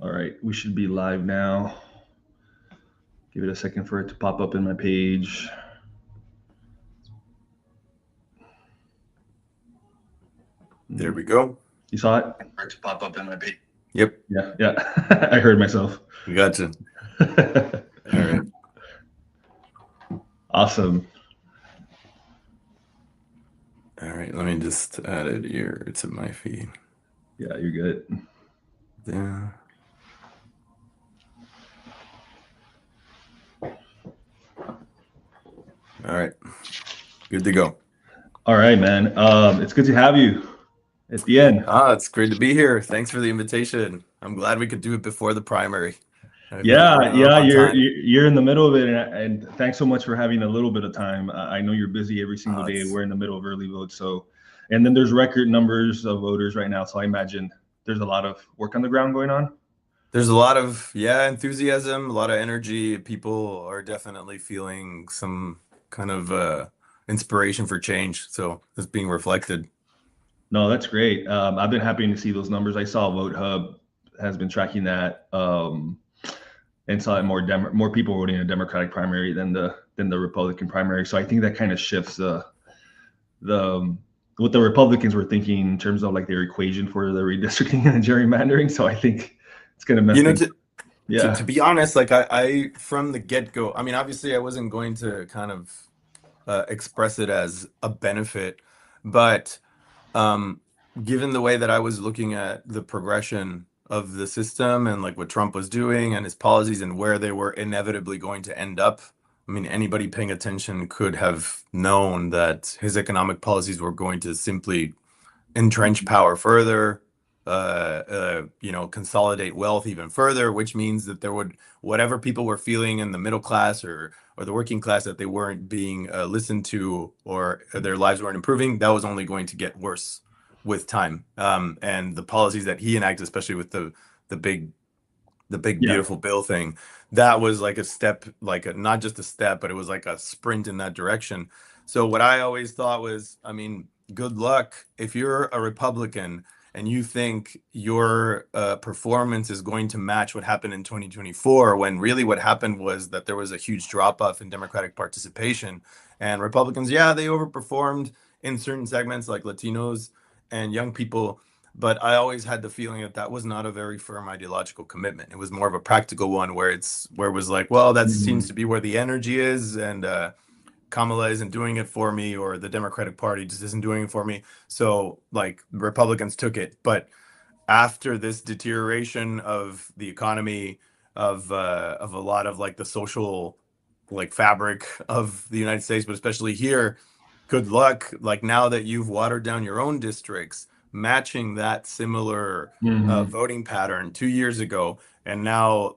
All right, we should be live now. Give it a second for it to pop up in my page. There we go. You saw it? For it to pop up in my page. Yep, Yeah, yeah. I heard myself. we got you. All right. Awesome. All right. Let me just add it here to my feed. Yeah, you're good. There. All right. Good to go. All right, man. It's good to have you at the end. It's great to be here. Thanks for the invitation. I'm glad we could do it before the primary. I've been Yeah, running low yeah, on you're time. you're in the middle of it, and thanks so much for having a little bit of time. I know you're busy every single day. It's We're in the middle of early vote, so and then there's record numbers of voters right now. So I imagine there's a lot of work on the ground going on. There's a lot of enthusiasm, a lot of energy. People are definitely feeling some kind of inspiration for change. So it's being reflected. No, that's great. I've been happy to see those numbers. I saw Vote Hub has been tracking that, and saw more people voting in a Democratic primary than the Republican primary. So I think that kind of shifts the what the Republicans were thinking in terms of like their equation for the redistricting and the gerrymandering. So I think it's going to mess You know, things. to Yeah. be honest, like I from the get-go, I mean, obviously I wasn't going to kind of express it as a benefit, but um, given the way that I was looking at the progression of the system and like what Trump was doing and his policies and where they were inevitably going to end up, I mean, anybody paying attention could have known that his economic policies were going to simply entrench power further, consolidate wealth even further, which means that there would, whatever people were feeling in the middle class or the working class, that they weren't being listened to or their lives weren't improving, that was only going to get worse with time. And the policies that he enacted, especially with the big Yeah. beautiful bill thing, that was like a step, like not just a step, but it was like a sprint in that direction. So what I always thought was, I mean, good luck if you're a Republican and you think your performance is going to match what happened in 2024, when really what happened was that there was a huge drop off in Democratic participation. And Republicans, yeah, they overperformed in certain segments like Latinos and young people, but I always had the feeling that that was not a very firm ideological commitment. It was more of a practical one where it was like, well, that seems Mhm. to be where the energy is, and Kamala isn't doing it for me, or the Democratic Party just isn't doing it for me. So like Republicans took it. But after this deterioration of the economy, of a lot of like the social like fabric of the United States, but especially here, good luck. Like now that you've watered down your own districts, matching that similar Mhm. voting pattern 2 years ago, and now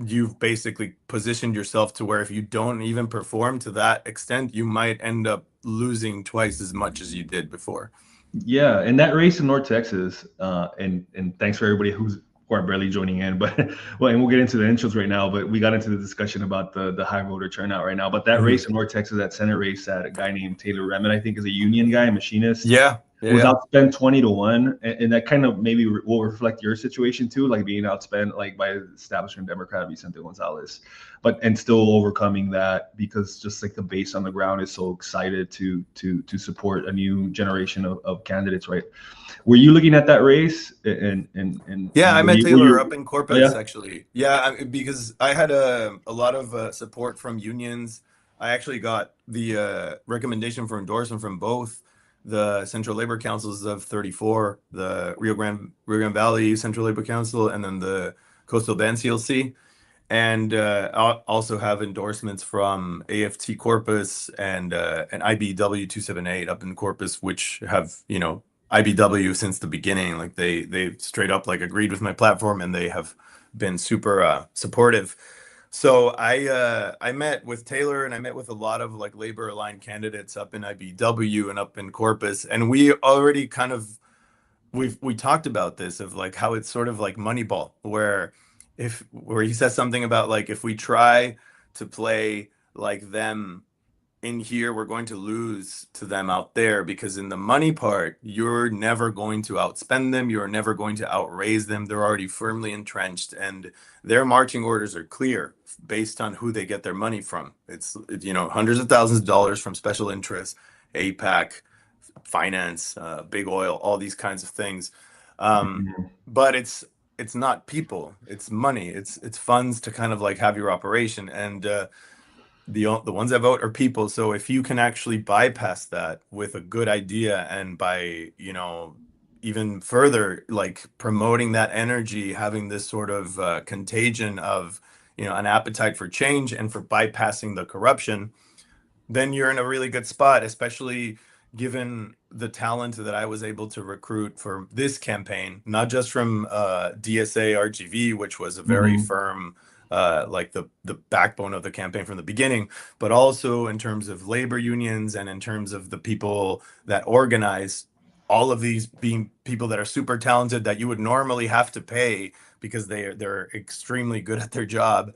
you've basically positioned yourself to where if you don't even perform to that extent, you might end up losing twice as much as you did before. Yeah, and that race in North Texas, and thanks for everybody who are barely joining in, but well, and we'll get into the intros right now. But we got into the discussion about the high voter turnout right now. But that Mhm. race in North Texas, that Senate race, that a guy named Taylor Remmen, I think, is a union guy, a machinist, Yeah, yeah, was yeah. outspent 20-1, and that kind of maybe will reflect your situation too, like being outspent like by establishment Democrat Vicente Gonzalez, but and still overcoming that because just like the base on the ground is so excited to support a new generation of candidates, right? Were you looking at that race Yeah, and I met were Taylor you up in oh Corpus yeah. actually. Yeah, because I had a lot of support from unions. I actually got the recommendation for endorsement from both the Central Labor Councils of 34, the Rio Grande Valley Central Labor Council, and then the Coastal Bend CLC. And I also have endorsements from AFT Corpus and IBW 278 up in Corpus, which have, IBW since the beginning. Like they straight up like agreed with my platform, and they have been super supportive. So I met with Taylor, and I met with a lot of like labor aligned candidates up in IBW and up in Corpus, and we already kind of we talked about this of like how it's sort of like Moneyball, where he says something about like if we try to play like them in here we're going to lose to them out there, because in the money part, you're never going to outspend them. You're never going to outraise them. They're already firmly entrenched, and their marching orders are clear based on who they get their money from. It's, hundreds of thousands of dollars from special interests, APAC, finance, big oil, all these kinds of things. Mhm. But it's not people, it's money, it's funds to kind of like have your operation. And the ones that vote are people. So if you can actually bypass that with a good idea, and by, even further, like promoting that energy, having this sort of contagion of, an appetite for change and for bypassing the corruption, then you're in a really good spot, especially given the talent that I was able to recruit for this campaign, not just from DSA RGV, which was a very Mhm. firm, like the backbone of the campaign from the beginning, but also in terms of labor unions and in terms of the people that organize, all of these being people that are super talented that you would normally have to pay because they're extremely good at their job.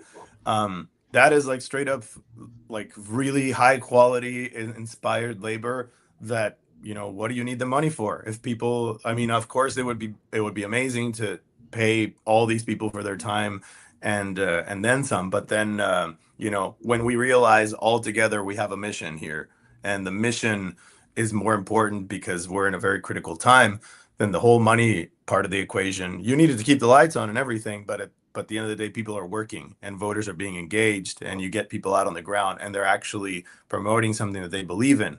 That is like straight up, like really high quality inspired labor that, what do you need the money for? If people, I mean, of course it would be amazing to pay all these people for their time, and then some. But then, when we realize all together we have a mission here, and the mission is more important because we're in a very critical time than the whole money part of the equation. You needed to keep the lights on and everything, but at the end of the day, people are working and voters are being engaged, and you get people out on the ground and they're actually promoting something that they believe in,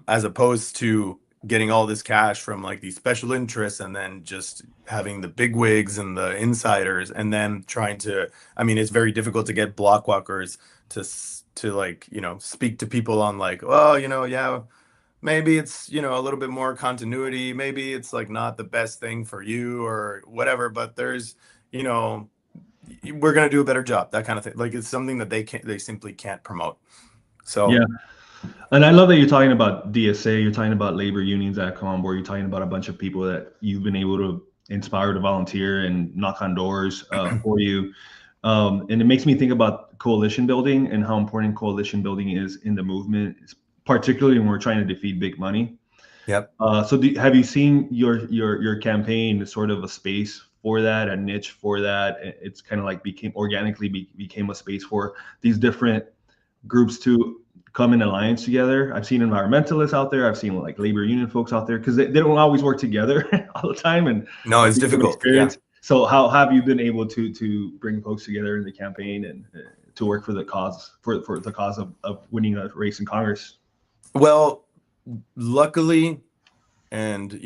as opposed to getting all this cash from like these special interests, and then just having the big wigs and the insiders, and then trying to, I mean, it's very difficult to get block walkers to like, speak to people on like, well, yeah, maybe it's, a little bit more continuity, maybe it's like not the best thing for you or whatever, but there's, you know we're going to do a better job, that kind of thing. Like, it's something that they simply can't promote. Yeah. So And I love that you're talking about DSA, you're talking about labor unions that come on board, you're talking about a bunch of people that you've been able to inspire to volunteer and knock on doors for you. And it makes me think about coalition building and how important coalition building is in the movement, particularly when we're trying to defeat big money. yep. Have you seen your campaign as sort of a space for that, a niche for that? It's kind of like became a space for these different groups to come in alliance together. I've seen environmentalists out there. I've seen like labor union folks out there because they don't always work together all the time. And No, it's from difficult. Yeah. experience. So how have you been able to bring folks together in the campaign and to work for the cause for the cause of winning a race in Congress? Well, luckily, and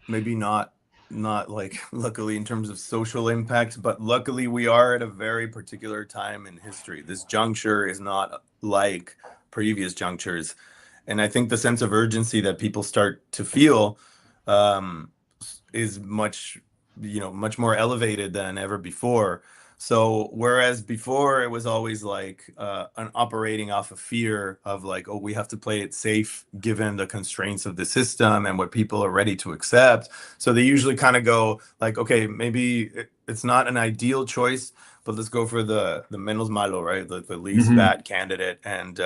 maybe not like luckily in terms of social impact, but luckily we are at a very particular time in history. This juncture is not like previous junctures, and I think the sense of urgency that people start to feel, um, is much more elevated than ever before. So whereas before it was always like, an operating off of fear of like, oh, we have to play it safe given the constraints of the system and what people are ready to accept. So they usually kind of go like, okay, maybe it's not an ideal choice, but let's go for the menos malo, right? The least Hmm. bad candidate, and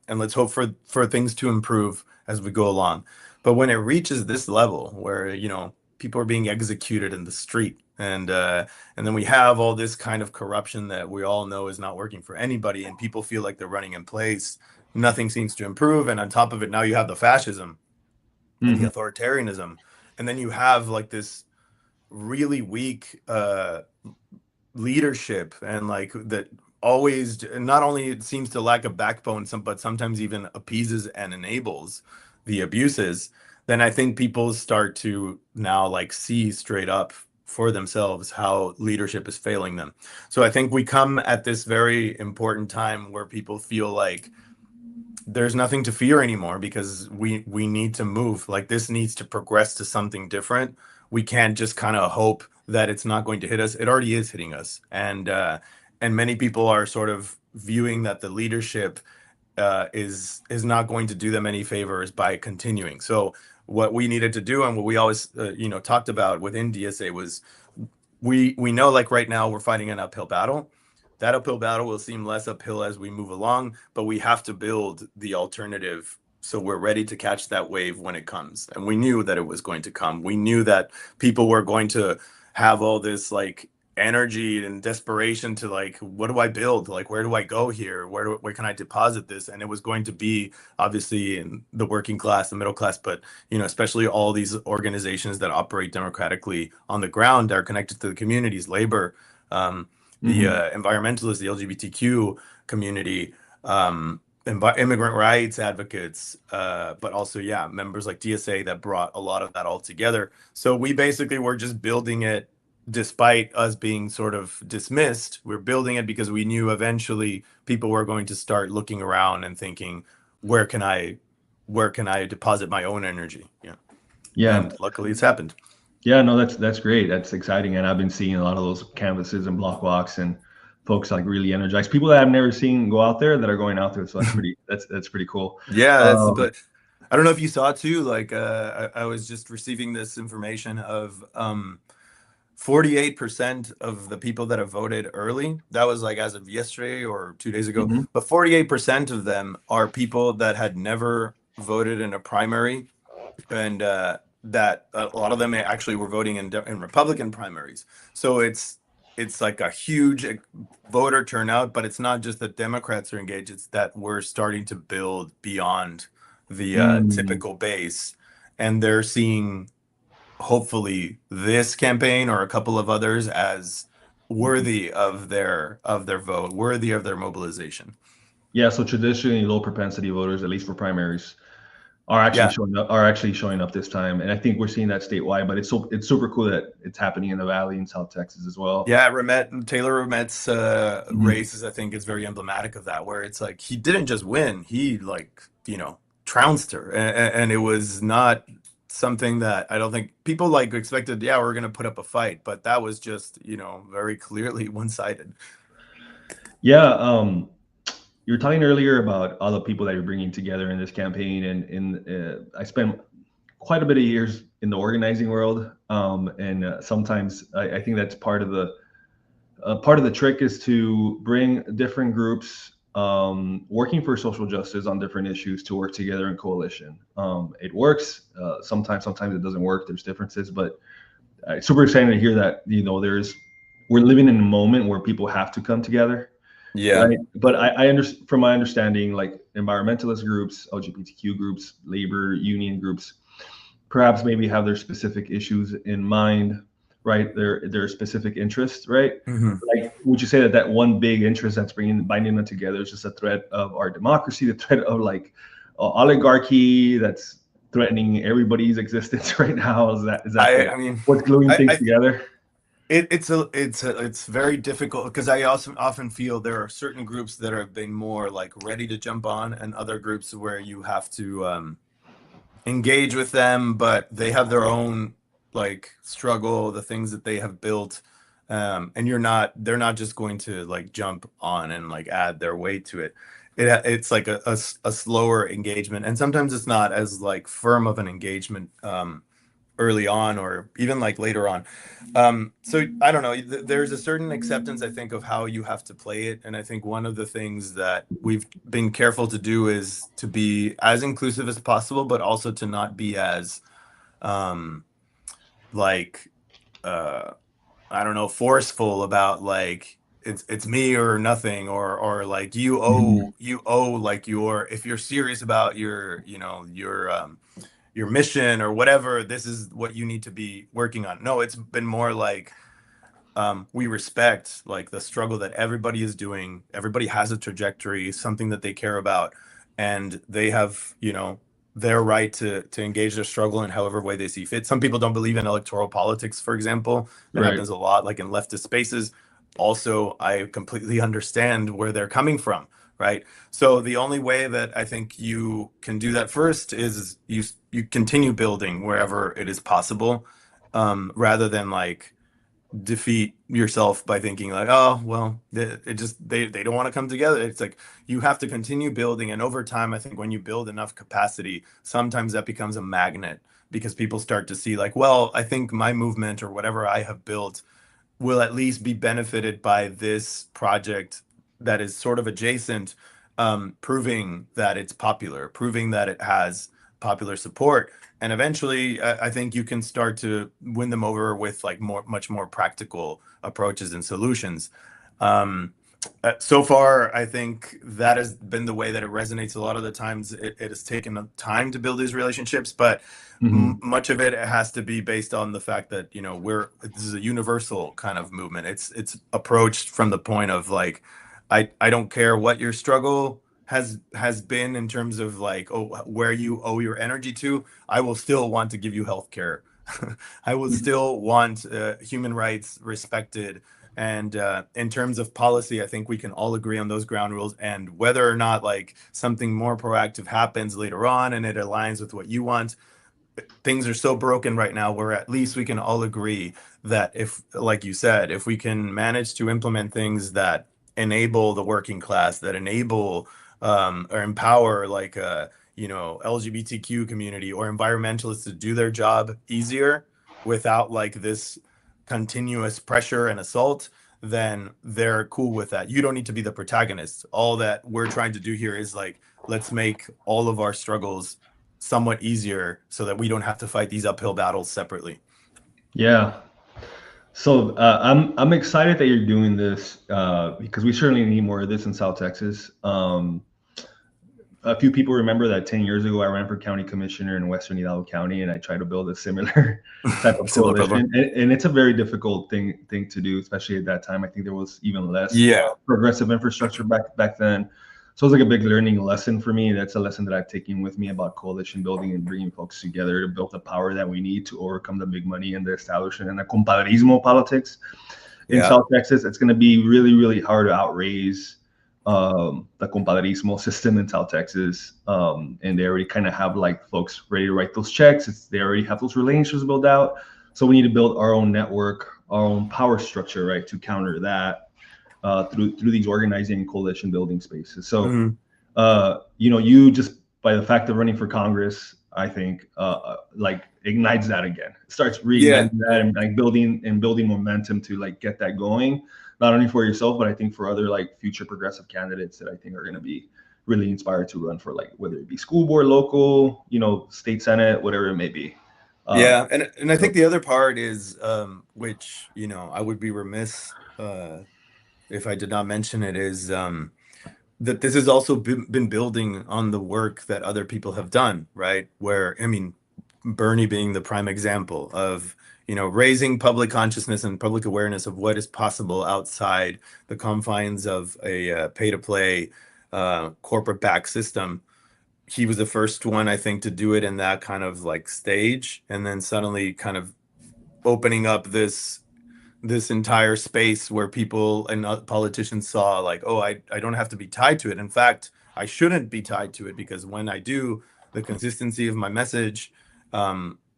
let's hope for things to improve as we go along. But when it reaches this level where, people are being executed in the street, and then we have all this kind of corruption that we all know is not working for anybody, and people feel like they're running in place, nothing seems to improve, and on top of it, now you have the fascism and the Hmm. authoritarianism, and then you have like this really weak leadership, and like that always, not only it seems to lack a backbone, but sometimes even appeases and enables the abuses. Then I think people start to now like see straight up for themselves how leadership is failing them. So I think we come at this very important time where people feel like there's nothing to fear anymore, because we need to move. Like, this needs to progress to something different. We can't just kind of hope that it's not going to hit us. It already is hitting us, and many people are sort of viewing that the leadership, is not going to do them any favors by continuing. So what we needed to do, and what we always, talked about within DSA, was we know, like, right now we're fighting an uphill battle, that uphill battle will seem less uphill as we move along, but we have to build the alternative so we're ready to catch that wave when it comes. And we knew that it was going to come. We knew that people were going to have all this like energy and desperation to like, what do I build? Like, where do I go here? Where can I deposit this? And it was going to be obviously in the working class, the middle class, but especially all these organizations that operate democratically on the ground that are connected to the communities, labor, the Hmm. environmentalists, the LGBTQ community, immigrant rights advocates, but also, yeah, members like DSA that brought a lot of that all together. So we basically were just building it despite us being sort of dismissed. We're building it because we knew eventually people were going to start looking around and thinking, where can I, where can I deposit my own energy? Yeah. Yeah. And luckily it's happened. Yeah, no, that's great. That's exciting, and I've been seeing a lot of those canvases and block walks, and folks like really energized. People that I've never seen go out there that are going out there. So that's pretty cool. Yeah, that's Um, but I don't know if you saw too, like I was just receiving this information of 48% of the people that have voted early. That was like as of yesterday or 2 days ago. mhm, But 48% of them are people that had never voted in a primary, and that a lot of them actually were voting in Republican primaries. So it's like a huge voter turnout, but it's not just that Democrats are engaged, it's that we're starting to build beyond the mm, typical base, and they're seeing hopefully this campaign or a couple of others as mhm. worthy of their vote, worthy of their mobilization. Yeah, so traditionally low propensity voters, at least for primaries, Yeah. are actually showing up this time, and I think we're seeing that statewide. But it's super cool that it's happening in the Valley in South Texas as well. Yeah, Taylor Remet's Mhm. race is, I think, is very emblematic of that, where it's like he didn't just win, he like, trounced her. And it was not something that I don't think people like expected, yeah, we're gonna put up a fight, but that was just, very clearly one-sided. Yeah, you were talking earlier about all the people that you're bringing together in this campaign, and I spent quite a bit of years in the organizing world, and sometimes I think that's part of the trick is to bring different groups working for social justice on different issues to work together in coalition. It works. Sometimes it doesn't work. There's differences, but it's super exciting to hear that we're living in a moment where people have to come together, Yeah. right? But I understand from my understanding, like environmentalist groups, LGBTQ groups, labor union groups, perhaps maybe have their specific issues in mind, right? Their specific interests, right? Hmm. Like, would you say that that one big interest that's binding them together is just a threat of our democracy, the threat of like oligarchy that's threatening everybody's existence right now? Is that I mean, what's gluing things I together? it's very difficult because I also often feel there are certain groups that have been more like ready to jump on, and other groups where you have to engage with them, but they have their own like struggle, the things that they have built, and they're not just going to like jump on and like add their weight to it. It's like a slower engagement, and sometimes it's not as like firm of an engagement. Early on or even like later on. So I don't know. There's a certain acceptance, I think, of how you have to play it. And I think one of the things that we've been careful to do is to be as inclusive as possible, but also to not be as um, like uh, I don't know, forceful about like it's me or nothing, or like Mhm. you owe like your if you're serious about your mission or whatever, this is what you need to be working on. No, it's been more like we respect like the struggle that everybody is doing. Everybody has a trajectory, something that they care about, and they have, their right to engage their struggle in however way they see fit. Some people don't believe in electoral politics, for example. That Right. happens a lot, like in leftist spaces. Also, I completely understand where they're coming from, right? So the only way that I think you can do that first is you continue building wherever it is possible, rather than like defeat yourself by thinking like, oh well, they don't want to come together. It's like you have to continue building, and over time I think when you build enough capacity, sometimes that becomes a magnet because people start to see like, well, I think my movement or whatever I have built will at least be benefited by this project that is sort of adjacent, proving that it's popular, proving that it has popular support. And eventually, I think you can start to win them over with like much more practical approaches and solutions. Um, so far, I think that has been the way that it resonates. A lot of the times, it has taken time to build these relationships, but Hmm. much of it has to be based on the fact that, you know, this is a universal kind of movement. It's approached from the point of like, I don't care what your struggle has been in terms of like, oh, where you owe your energy to. I will still want to give you health care. I will still want human rights respected. And in terms of policy, I think we can all agree on those ground rules. And whether or not like something more proactive happens later on and it aligns with what you want, things are so broken right now where at least we can all agree that if, like you said, if we can manage to implement things that enable the working class, that enable or empower like you know, LGBTQ community or environmentalists to do their job easier without like this continuous pressure and assault, then they're cool with that. You don't need to be the protagonist. All that we're trying to do here is like, let's make all of our struggles somewhat easier so that we don't have to fight these uphill battles separately. Yeah. So I'm excited that you're doing this because we certainly need more of this in South Texas. A few people remember that 10 years ago I ran for county commissioner in Western Hidalgo County, and I tried to build a similar type of Similar coalition. program. And it's a very difficult thing to do, especially at that time. I think there was even less Yeah. progressive infrastructure back then. So it was like a big learning lesson for me. That's a lesson that I've taken with me about coalition building and bringing folks together to build the power that we need to overcome the big money and the establishment and the compadrismo politics in Yeah. South Texas. It's going to be really, really hard to outraise the compadrismo system in South Texas. And they already kind of have like folks ready to write those checks. They already have those relationships built out. So we need to build our own network, our own power structure, right, to counter that through these organizing and coalition building spaces. So, Mhm. you know, you just by the fact of running for Congress, I think like ignites that again. It starts Yeah. reigniting that and like building momentum to like get that going, not only for yourself, but I think for other like future progressive candidates that I think are going to be really inspired to run for like whether it be school board, local, you know, state senate, whatever it may be. Yeah. And I So think the other part is, which, you know, I would be remiss if I did not mention it, is that this has also been building on the work that other people have done, right? Where, I mean, Bernie being the prime example of, you know, raising public consciousness and public awareness of what is possible outside the confines of a pay-to-play corporate-backed system. He was the first one, I think, to do it in that kind of like stage, and then suddenly kind of opening up this entire space where people and politicians saw like, oh, I don't have to be tied to it. In fact, I shouldn't be tied to it, because when I do, the consistency of my message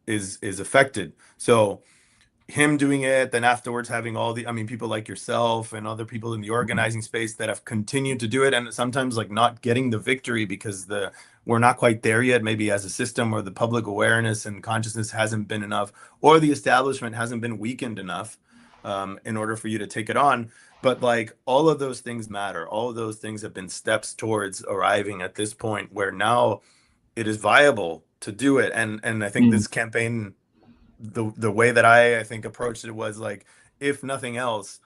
is affected. So him doing it, then afterwards having all the, I mean, people like yourself and other people in the organizing space that have continued to do it, and sometimes like not getting the victory because we're not quite there yet, maybe as a system, or the public awareness and consciousness hasn't been enough, or the establishment hasn't been weakened enough in order for you to take it on. But like all of those things matter. All of those things have been steps towards arriving at this point where now it is viable to do it. And I think mm, this campaign, the way that I think approached it was like, if nothing else,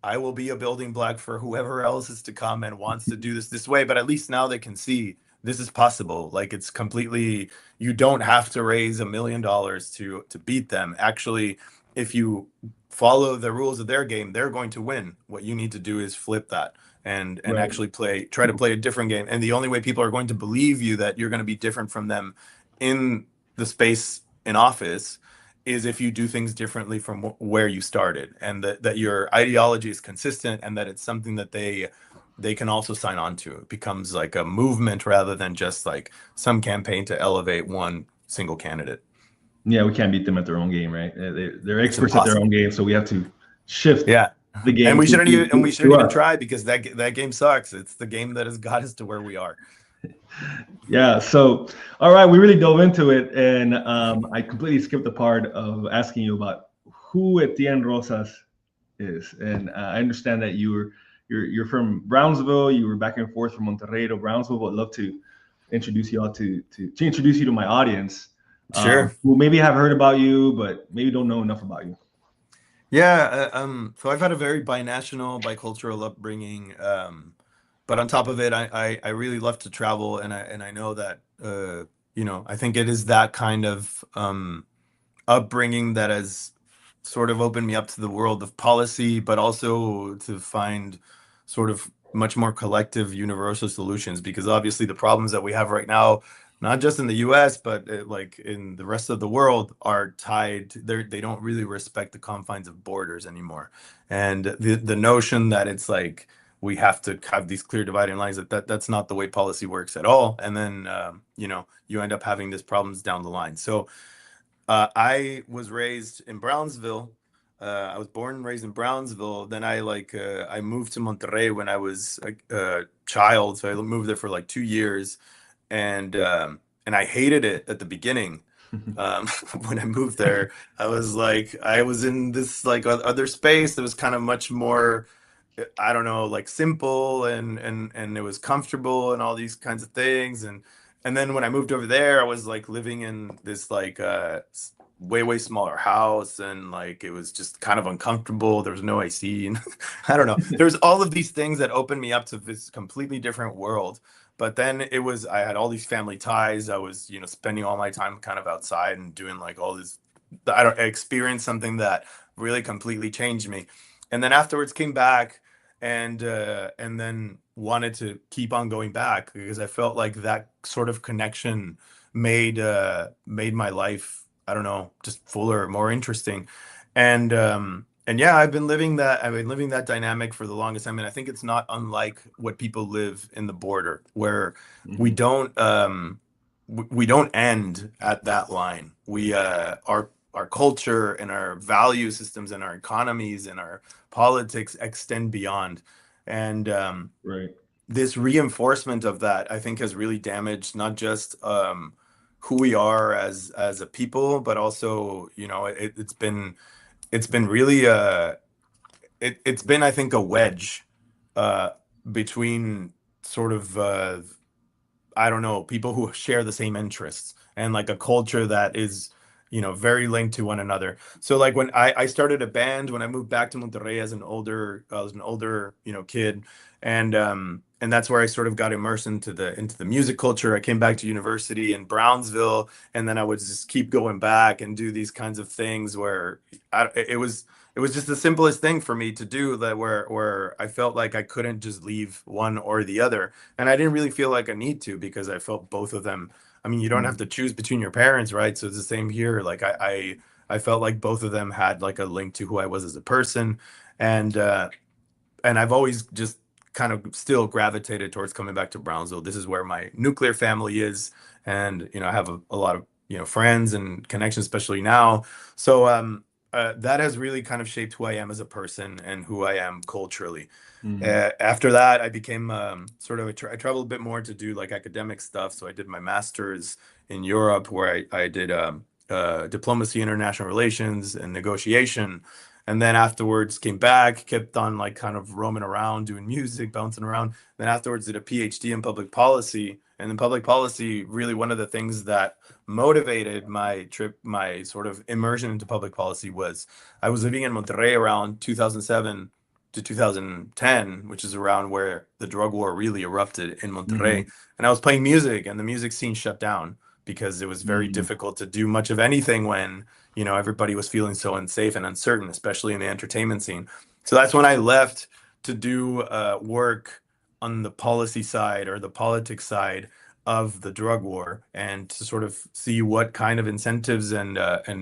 I will be a building block for whoever else is to come and wants to do this way. But at least now they can see this is possible. Like, it's completely, you don't have to raise $1 million to beat them. Actually, if you follow the rules of their game, they're going to win. What you need to do is flip that and right. actually try to play a different game. And the only way people are going to believe you that you're going to be different from them in the space in office is if you do things differently from where you started, and that your ideology is consistent, and that it's something that they can also sign on to. It becomes like a movement rather than just like some campaign to elevate one single candidate. Yeah, we can't beat them at their own game, right? They're It's experts at their own impossible. game, so we have to shift Yeah. the And game we shouldn't even to us. try, because that game sucks. It's the game that has got us to where we are. Yeah. So, all right, we really dove into it, and I completely skipped the part of asking you about who Etienne Rosas is. And I understand that you're from Brownsville. You were back and forth from Monterrey to Brownsville. Would love to introduce you all to introduce you to my audience, Sure. who maybe have heard about you, but maybe don't know enough about you. Yeah, so I've had a very binational, bicultural upbringing, but on top of it, I really love to travel, and I know that I think it is that kind of upbringing that has sort of opened me up to the world of policy, but also to find sort of much more collective universal solutions. Because obviously, the problems that we have right now, not just in the US, but like in the rest of the world, are tied. They don't really respect the confines of borders anymore. And the notion that it's like we have to have these clear dividing lines, that's not the way policy works at all. And then you end up having these problems down the line. So I was raised in Brownsville. I was born and raised in Brownsville. Then I moved to Monterrey when I was a child. So I moved there for like 2 years, and I hated it at the beginning. When I moved there, I was in this like other space that was kind of much more, I don't know, like simple, and it was comfortable and all these kinds of things. And then when I moved over there, I was like living in this like way smaller house, and like it was just kind of uncomfortable. There was no AC, and I don't know. There's all of these things that opened me up to this completely different world. But then I had all these family ties. I was, spending all my time kind of outside and doing like all this. I experienced something that really completely changed me. And then afterwards came back, and then wanted to keep on going back because I felt like that sort of connection made my life, I don't know, just fuller, more interesting. And yeah, I've been living that dynamic for the longest time. And I think it's not unlike what people live in the border, where we Mhm. don't we don't end at that line. Our culture and our value systems and our economies and our politics extend beyond. And Right. this reinforcement of that, I think, has really damaged not just who we are as a people, but also, it's been really it's been, I think, a wedge uh, between sort of I don't know, people who share the same interests, and like a culture that is, very linked to one another. So like when I started a band when I moved back to Monterrey I was an older, kid, and that's where I sort of got immersed into the music culture. I came back to university in Brownsville, and then I would just keep going back and do these kinds of things where it was just the simplest thing for me to do, that where I felt like I couldn't just leave one or the other. And I didn't really feel like I need to, because I felt both of them. I mean, you don't have Mhm. to choose between your parents, right? So it's the same here. Like I felt like both of them had like a link to who I was as a person. And uh and I've always just kind of still gravitated towards coming back to Brownsville. This is where my nuclear family is, and I have a lot of friends and connections, especially now. So that has really kind of shaped who I am as a person and who I am culturally. Mhm. After that, I became sort of I traveled a bit more to do like academic stuff. So I did my master's in Europe, where I did diplomacy, international relations, and negotiation. And then afterwards came back, kept on like kind of roaming around, doing music, bouncing around. Then afterwards did a PhD in public policy. And in public policy, really one of the things that motivated my sort of immersion into public policy was I was living in Monterrey around 2007 to 2010, which is around where the drug war really erupted in Monterrey. Mhm. And I was playing music, and the music scene shut down because it was very Mhm. difficult to do much of anything when, everybody was feeling so unsafe and uncertain, especially in the entertainment scene. So that's when I left to do work on the policy side, or the politics side of the drug war, and to sort of see what kind of incentives and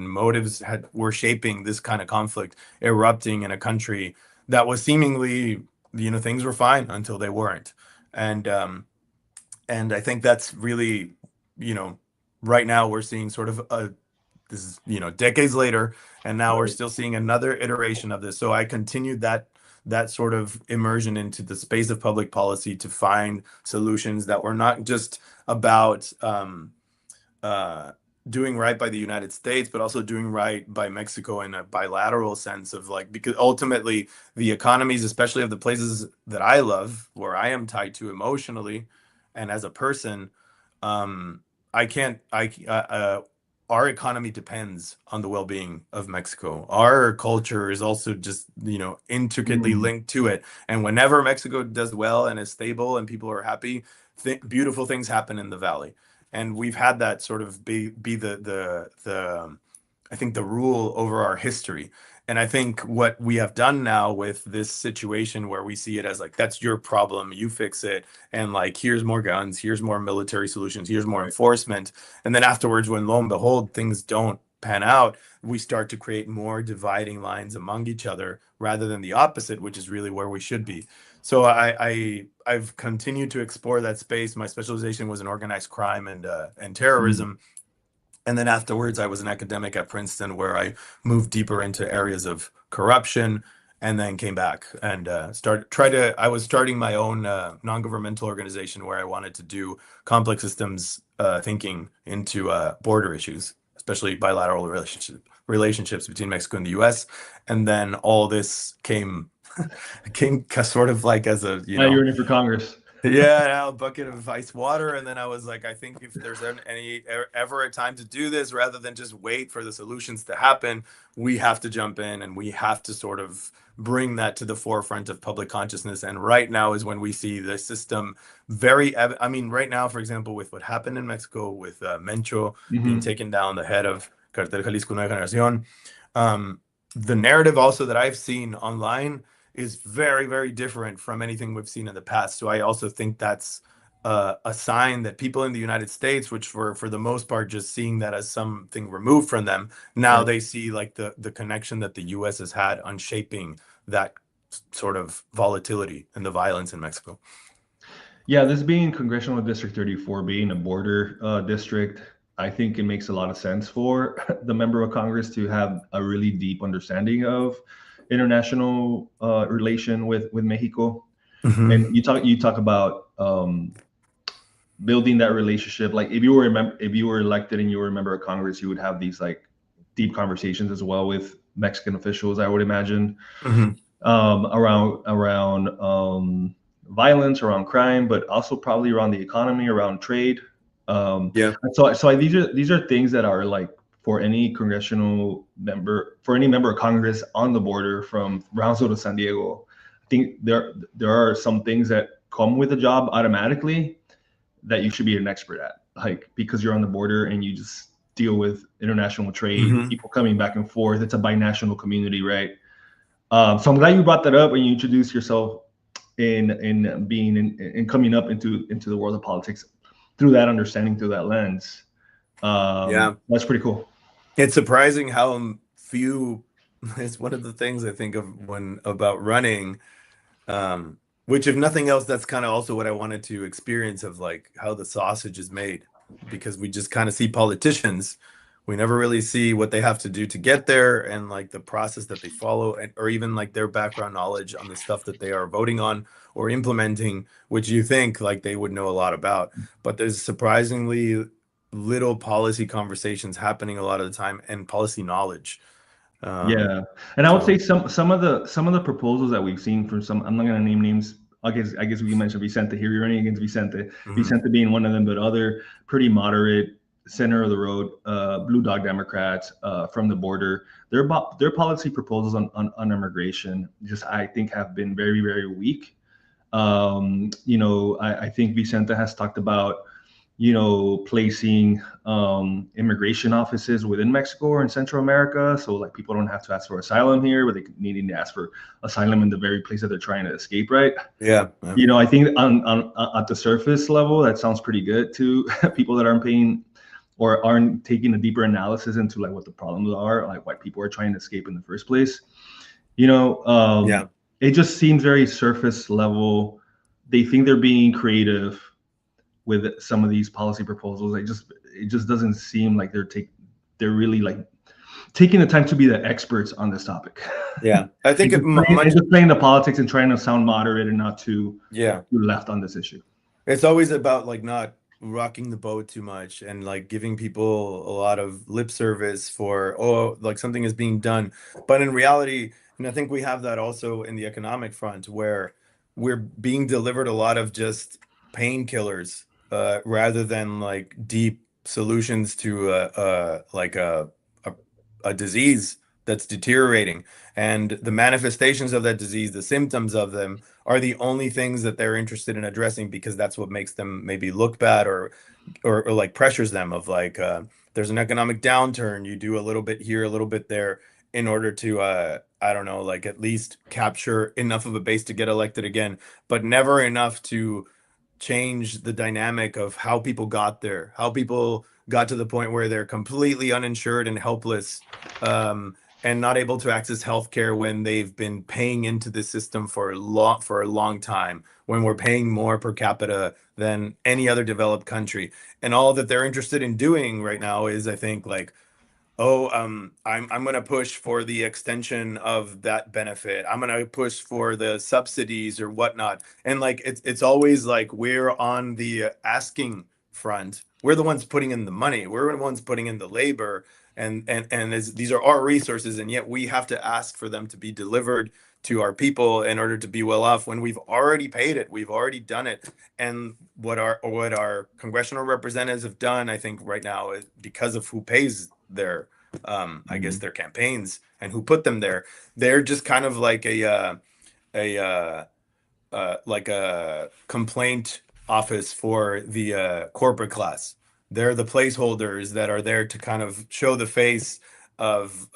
motives were shaping this kind of conflict erupting in a country that was seemingly, things were fine until they weren't. And um and I think that's really, you know right now we're seeing sort of a this is, decades later, and now we're Right. still seeing another iteration of this. So I continued that sort of immersion into the space of public policy to find solutions that were not just about doing right by the United States, but also doing right by Mexico in a bilateral sense of like, because ultimately the economies, especially of the places that I love, where I am tied to emotionally and as a person, um, I can't, our economy depends on the well-being of Mexico. Our culture is also just, intricately Mm. linked to it. And whenever Mexico does well and is stable and people are happy, beautiful things happen in the valley. And we've had that sort of be the I think the rule over our history. And I think what we have done now with this situation where we see it as like, that's your problem, you fix it, and like, here's more guns, here's more military solutions, here's more Right. enforcement. And then afterwards, when lo and behold, things don't pan out, we start to create more dividing lines among each other rather than the opposite, which is really where we should be. So I've continued to explore that space. My specialization was in organized crime and Mm. terrorism. And then afterwards, I was an academic at Princeton where I moved deeper into areas of corruption, and then came back and I was starting my own non-governmental organization where I wanted to do complex systems thinking into border issues, especially bilateral relationships between Mexico and the US. And then all this came sort of like as a, Now you're running for Congress. yeah, a bucket of ice water. And then I was like, I think if there's ever a time to do this, rather than just wait for the solutions to happen, we have to jump in and we have to sort of bring that to the forefront of public consciousness. And right now is when we see the system I mean, right now, for example, with what happened in Mexico with Mencho being Hmm. taken down, the head of Cartel Jalisco Nueva Generación, um, the narrative also that I've seen online is very, very different from anything we've seen in the past. So I also think that's a sign that people in the United States, which were for the most part just seeing that as something removed from them, now Right. they see like the connection that the U.S. has had on shaping that sort of volatility and the violence in Mexico. Yeah, this being Congressional District 34, being a border district, I think it makes a lot of sense for the member of Congress to have a really deep understanding of international relation with Mexico. Hmm. And you talk about building that relationship. Like if you were elected and you were a member of Congress, you would have these like deep conversations as well with Mexican officials, I would imagine, Hmm. around violence, around crime, but also probably around the economy, around trade. Yeah. These are things that are like for any congressional member, for any member of Congress on the border from Brownsville to San Diego. I think there are some things that come with the job automatically that you should be an expert at, like because you're on the border and you just deal with international trade, Hmm. people coming back and forth. It's a binational community, right? So I'm glad you brought that up when you introduced yourself in being in coming up into the world of politics through that understanding, through that lens. Yeah. That's pretty cool. It's surprising how few. It's one of the things I think of when about running. Which, if nothing else, that's kind of also what I wanted to experience of like how the sausage is made, because we just kind of see politicians. We never really see what they have to do to get there and like the process that they follow, and or even like their background knowledge on the stuff that they are voting on or implementing, which you think like they would know a lot about. But there's surprisingly little policy conversations happening a lot of the time and policy knowledge. Um, Yeah, and I would say so. some of the proposals that we've seen from some. I'm not going to name names. I guess we can mention Vicente here. You're running against Vicente. Mhm. Vicente being one of them, but other pretty moderate, center of the road, blue dog Democrats from the border. Their policy proposals on immigration just I think have been very very weak. I think Vicente has talked about placing immigration offices within Mexico or in Central America, so like people don't have to ask for asylum here, but they needing to ask for asylum in the very place that they're trying to escape, right? Yeah. Yeah. I think on at the surface level, that sounds pretty good to people that aren't paying or aren't taking a deeper analysis into like what the problems are, like why people are trying to escape in the first place. You know, Yeah. it just seems very surface level. They think they're being creative with some of these policy proposals. It just doesn't seem like they're really like taking the time to be the experts on this topic. Yeah. I think and, it just playing, much. and just playing the politics and trying to sound moderate and not too Yeah. too left on this issue. It's always about like not rocking the boat too much and like giving people a lot of lip service for, oh, like something is being done. But in reality, and I think we have that also in the economic front where we're being delivered a lot of just painkillers, rather than like deep solutions to a, a disease that's deteriorating. And the manifestations of that disease, the symptoms of them, are the only things that they're interested in addressing because that's what makes them maybe look bad, or like pressures them of like, there's an economic downturn, you do a little bit here, a little bit there, in order to I don't know, like at least capture enough of a base to get elected again, but never enough to change the dynamic of how people got there, how people got to the point where they're completely uninsured and helpless, and not able to access healthcare when they've been paying into the system for a long time, when we're paying more per capita than any other developed country. And all that they're interested in doing right now is, I think, like, oh, I'm gonna push for the extension of that benefit. I'm gonna push for the subsidies or whatnot. And like it's always like we're on the asking front. We're the ones putting in the money. We're the ones putting in the labor, and these are our resources, and yet we have to ask for them to be delivered to our people in order to be well off when we've already paid it. We've already done it. And what our congressional representatives have done, I think, right now, is because of who pays their I guess Mhm. their campaigns and who put them there. They're just kind of like a like a complaint office for the corporate class. They're the placeholders that are there to kind of show the face of,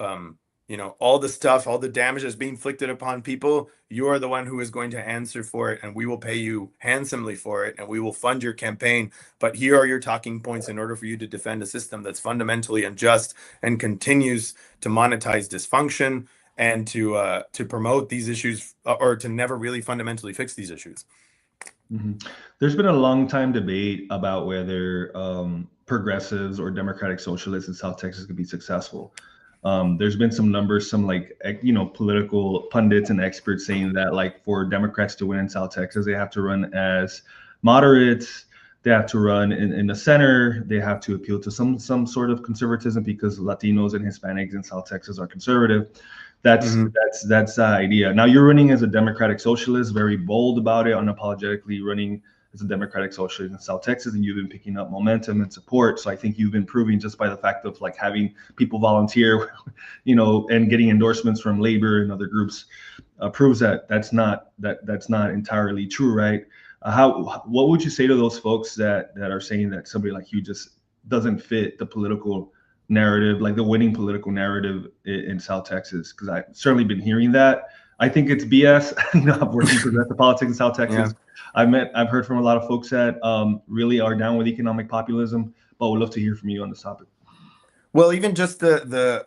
all the stuff, all the damage that's being inflicted upon people. You are the one who is going to answer for it, and we will pay you handsomely for it, and we will fund your campaign. But here are your talking points in order for you to defend a system that's fundamentally unjust and continues to monetize dysfunction, and to promote these issues, or to never really fundamentally fix these issues. Mhm. There's been a long time debate about whether progressives or democratic socialists in South Texas could be successful. There's been some numbers, some like political pundits and experts saying that like for Democrats to win in South Texas, they have to run as moderates, they have to run in the center, they have to appeal to some sort of conservatism because Latinos and Hispanics in South Texas are conservative. That's Mm-hmm. that's the idea. Now you're running as a democratic socialist, very bold about it, unapologetically running as a democratic socialist in South Texas, and you've been picking up momentum and support. So I think you've been proving just by the fact of like having people volunteer, and getting endorsements from labor and other groups, proves that that's not entirely true, right? How what would you say to those folks that are saying that somebody like you just doesn't fit the political narrative, like the winning political narrative in South Texas? Because I've certainly been hearing that. I think it's BS. I've worked in progressive politics in South Yeah. Texas. I've heard from a lot of folks that really are down with economic populism, but would love to hear from you on this topic. Well, even just the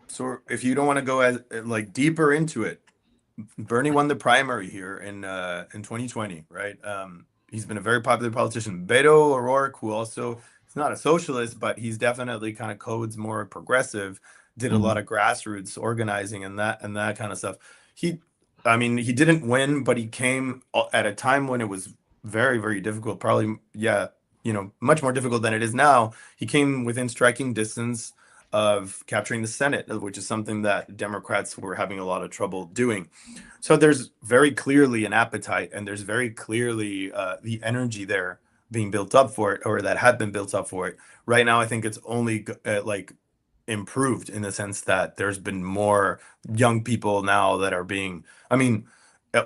sort, if you don't want to go as like deeper into it, Bernie won the primary here in 2020, right? He's been a very popular politician. Beto O'Rourke, who also is not a socialist, but he's definitely kind of codes more progressive, did a lot Mhm. of grassroots organizing and that kind of stuff. He, I mean, he didn't win, but he came at a time when it was very, very difficult. Probably, yeah, much more difficult than it is now. He came within striking distance of capturing the Senate, which is something that Democrats were having a lot of trouble doing. So there's very clearly an appetite, and there's very clearly the energy there being built up for it, or that had been built up for it. Right now, I think it's only like improved in the sense that there's been more young people now that are being, I mean,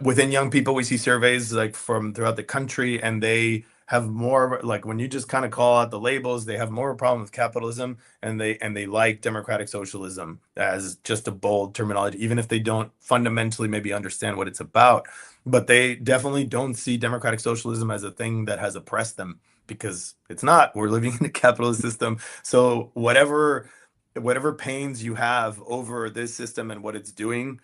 within young people, we see surveys like from throughout the country, and they have more, like, when you just kind of call out the labels, they have more of a problem with capitalism, and they like democratic socialism as just a bold terminology, even if they don't fundamentally maybe understand what it's about. But they definitely don't see democratic socialism as a thing that has oppressed them, because it's not. We're living in a capitalist system. So whatever pains you have over this system and what it's doing,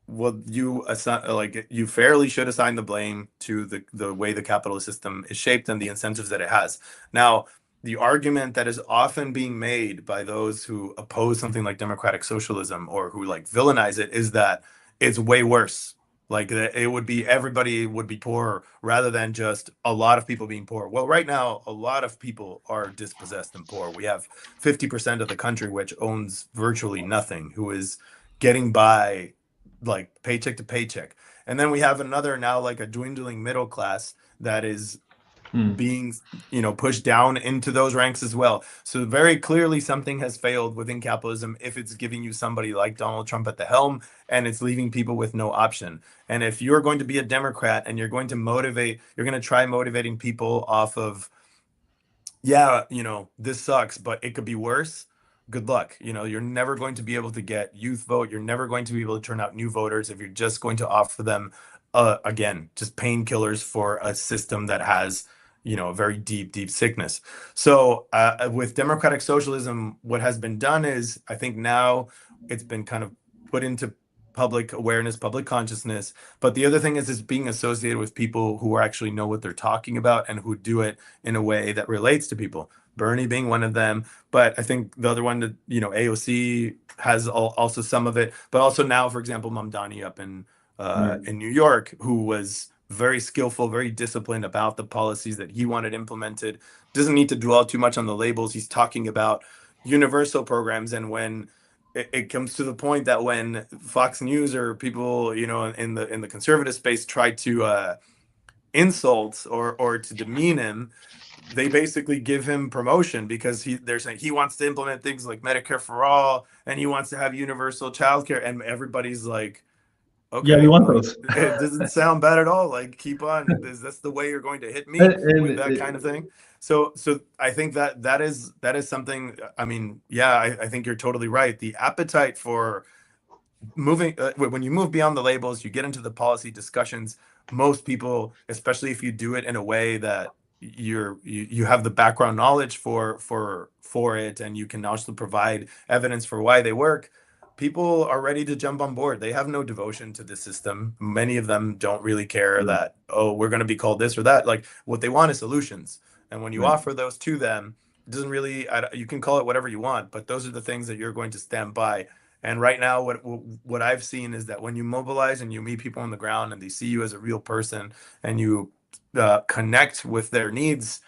well, you assign, like, you fairly should assign the blame to the way the capitalist system is shaped and the incentives that it has. Now, the argument that is often being made by those who oppose something like democratic socialism, or who like villainize it, is that it's way worse. Like it would be everybody would be poor rather than just a lot of people being poor. Well, right now, a lot of people are dispossessed and poor. We have 50% of the country which owns virtually nothing, who is getting by like paycheck to paycheck. And then we have another now like a dwindling middle class that is Hmm. being, pushed down into those ranks as well. So very clearly something has failed within capitalism if it's giving you somebody like Donald Trump at the helm and it's leaving people with no option. And if you're going to be a Democrat and you're going to try motivating people off of, yeah, this sucks, but it could be worse. Good luck. You're never going to be able to get youth vote. You're never going to be able to turn out new voters if you're just going to offer them, again, just painkillers for a system that has, a very deep, deep sickness. So with democratic socialism, what has been done is, I think now it's been kind of put into public awareness, public consciousness. But the other thing is, it's being associated with people who actually know what they're talking about and who do it in a way that relates to people. Bernie being one of them, but I think the other one that AOC has also some of it, but also now, for example, Mamdani up Right. in New York, who was very skillful, very disciplined about the policies that he wanted implemented. Doesn't need to dwell too much on the labels. He's talking about universal programs, and when it comes to the point that when Fox News or people in the conservative space try to insult or to demean him, they basically give him promotion because they're saying he wants to implement things like Medicare for all and he wants to have universal childcare, and everybody's like, Yeah, we okay, want like those. it doesn't sound bad at all. Like keep on. That's the way you're going to hit me And with that kind of thing. So I think that is something. I mean, yeah, I think you're totally right. The appetite for moving when you move beyond the labels, you get into the policy discussions. Most people, especially if you do it in a way that you have the background knowledge for it, and you can also provide evidence for why they work, people are ready to jump on board. They have no devotion to the system. Many of them don't really care right, that, oh, we're going to be called this or that. Like what they want is solutions, and when you right. offer those to them, it doesn't really, you can call it whatever you want, but those are the things that you're going to stand by. And right now, what I've seen is that when you mobilize and you meet people on the ground and they see you as a real person and you connect with their needs,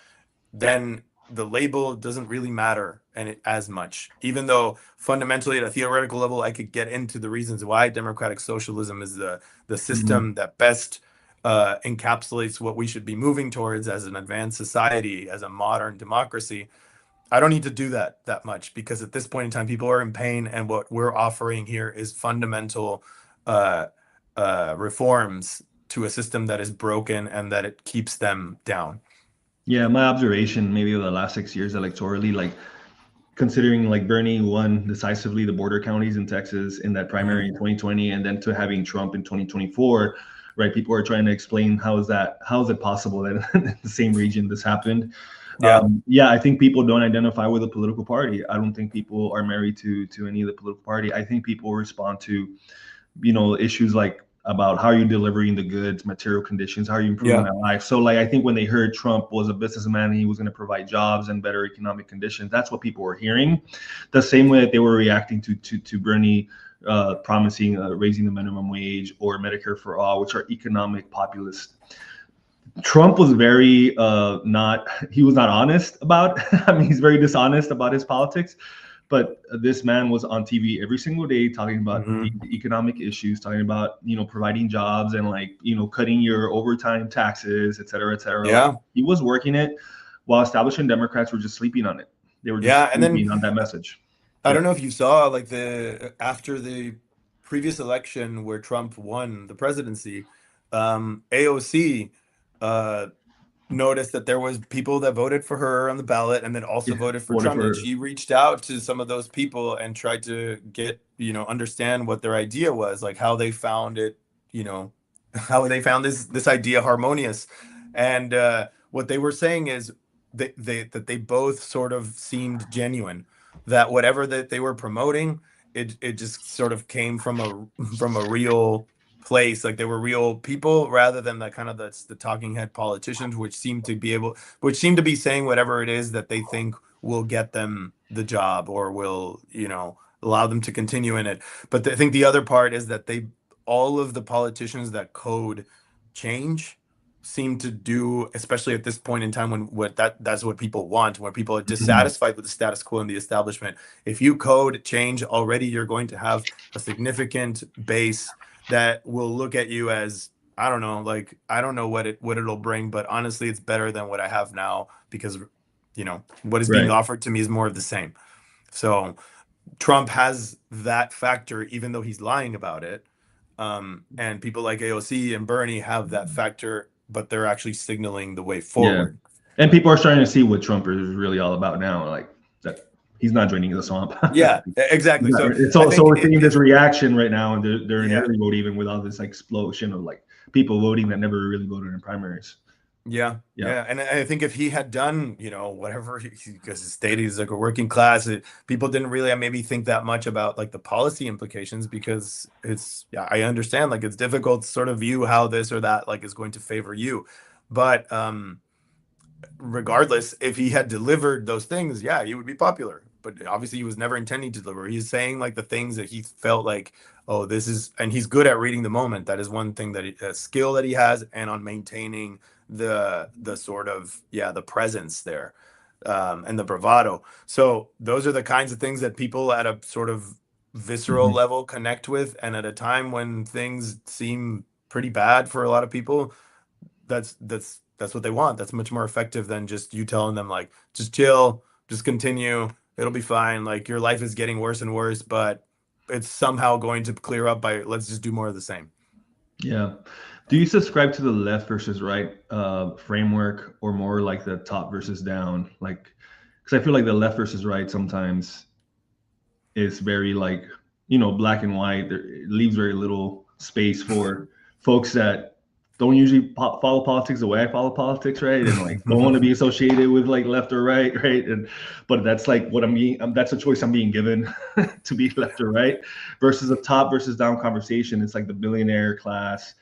then the label doesn't really matter as much. Even though fundamentally, at a theoretical level, I could get into the reasons why democratic socialism is the Mhm. system that best encapsulates what we should be moving towards as an advanced society, as a modern democracy. I don't need to do that much because at this point in time, people are in pain, and what we're offering here is fundamental uh, reforms to a system that is broken and that it keeps them down. Yeah, my observation maybe of the last 6 years electorally, like considering like Bernie won decisively the border counties in Texas in that primary Mhm. in 2020, and then to having Trump in 2024, right? People are trying to explain how is it possible that in the same region this happened. Yeah, Yeah, I think people don't identify with a political party. I don't think people are married to any of the political party. I think people respond to issues like about how are you delivering the goods, material conditions, how are you improving yeah, my life. So like I think when they heard Trump was a businessman and he was going to provide jobs and better economic conditions, that's what people were hearing. The same way that they were reacting to Bernie promising raising the minimum wage or Medicare for all, which are economic populist. Trump was very not he was not honest about. I mean, he's very dishonest about his politics. But this man was on TV every single day talking about the hmm, economic issues, talking about providing jobs and like cutting your overtime taxes, et cetera, et cetera. Like yeah, he was working it, while establishment Democrats were just sleeping on it. They were just yeah. And then sleeping on that message. I Yeah, don't know if you saw like the after the previous election where Trump won the presidency, AOC uh, noticed that there was people that voted for her on the ballot and then also yeah. voted for Voted Trump, and for she reached out to some of those people and tried to get, understand what their idea was, like how they found it, you know, how they found this idea harmonious. And what they were saying is that they both sort of seemed genuine, that whatever that they were promoting, it just sort of came from a real place, like they were real people rather than the kind of the talking head politicians which seem to be saying whatever it is that they think will get them the job or will allow them to continue in it. But I think the other part is that they all of the politicians that code change seem to do, especially at this point in time when that's what people want, when people are Mhm. dissatisfied with the status quo and the establishment. If you code change already, you're going to have a significant base that will look at you as, I don't know, like, I don't know what it'll bring, but honestly, it's better than what I have now because, what is being Right. offered to me is more of the same. So Trump has that factor, even though he's lying about it. And people like AOC and Bernie have that factor, but they're actually signaling the way Yeah. forward. And people are starting to see what Trump is really all about now. Like that, he's not draining the swamp. Yeah, exactly. So It's I so think we're seeing this reaction right now, and they're in yeah, early vote even without this explosion of like people voting that never really voted in primaries. yeah, Yeah. yeah. And I think if he had done, whatever, because his state is like a working class, people didn't really maybe think that much about like the policy implications because yeah, I understand like it's difficult to sort of view how this or that like is going to favor you. But regardless, if he had delivered those things, yeah, he would be popular. But obviously, he was never intending to deliver. He's saying like the things that he felt like, oh, this is, and he's good at reading the moment. That is one thing a skill that he has, and on maintaining the sort of the presence there, and the bravado. So those are the kinds of things that people at a sort of visceral Mhm. level connect with, and at a time when things seem pretty bad for a lot of people, that's what they want. That's much more effective than just you telling them like, just chill, just continue, it'll be fine. Like your life is getting worse and worse, but it's somehow going to clear up by let's just do more of the same. Yeah. Do you subscribe to the left versus right framework, or more like the top versus down? Like, because I feel like the left versus right sometimes is very like, black and white. It leaves very little space for folks that don't usually follow politics the way I follow politics, right? And like don't want to be associated with like left or right, right? And but that's like what I'm being. That's a choice I'm being given to be left or right, versus a top versus down conversation. It's like the billionaire class,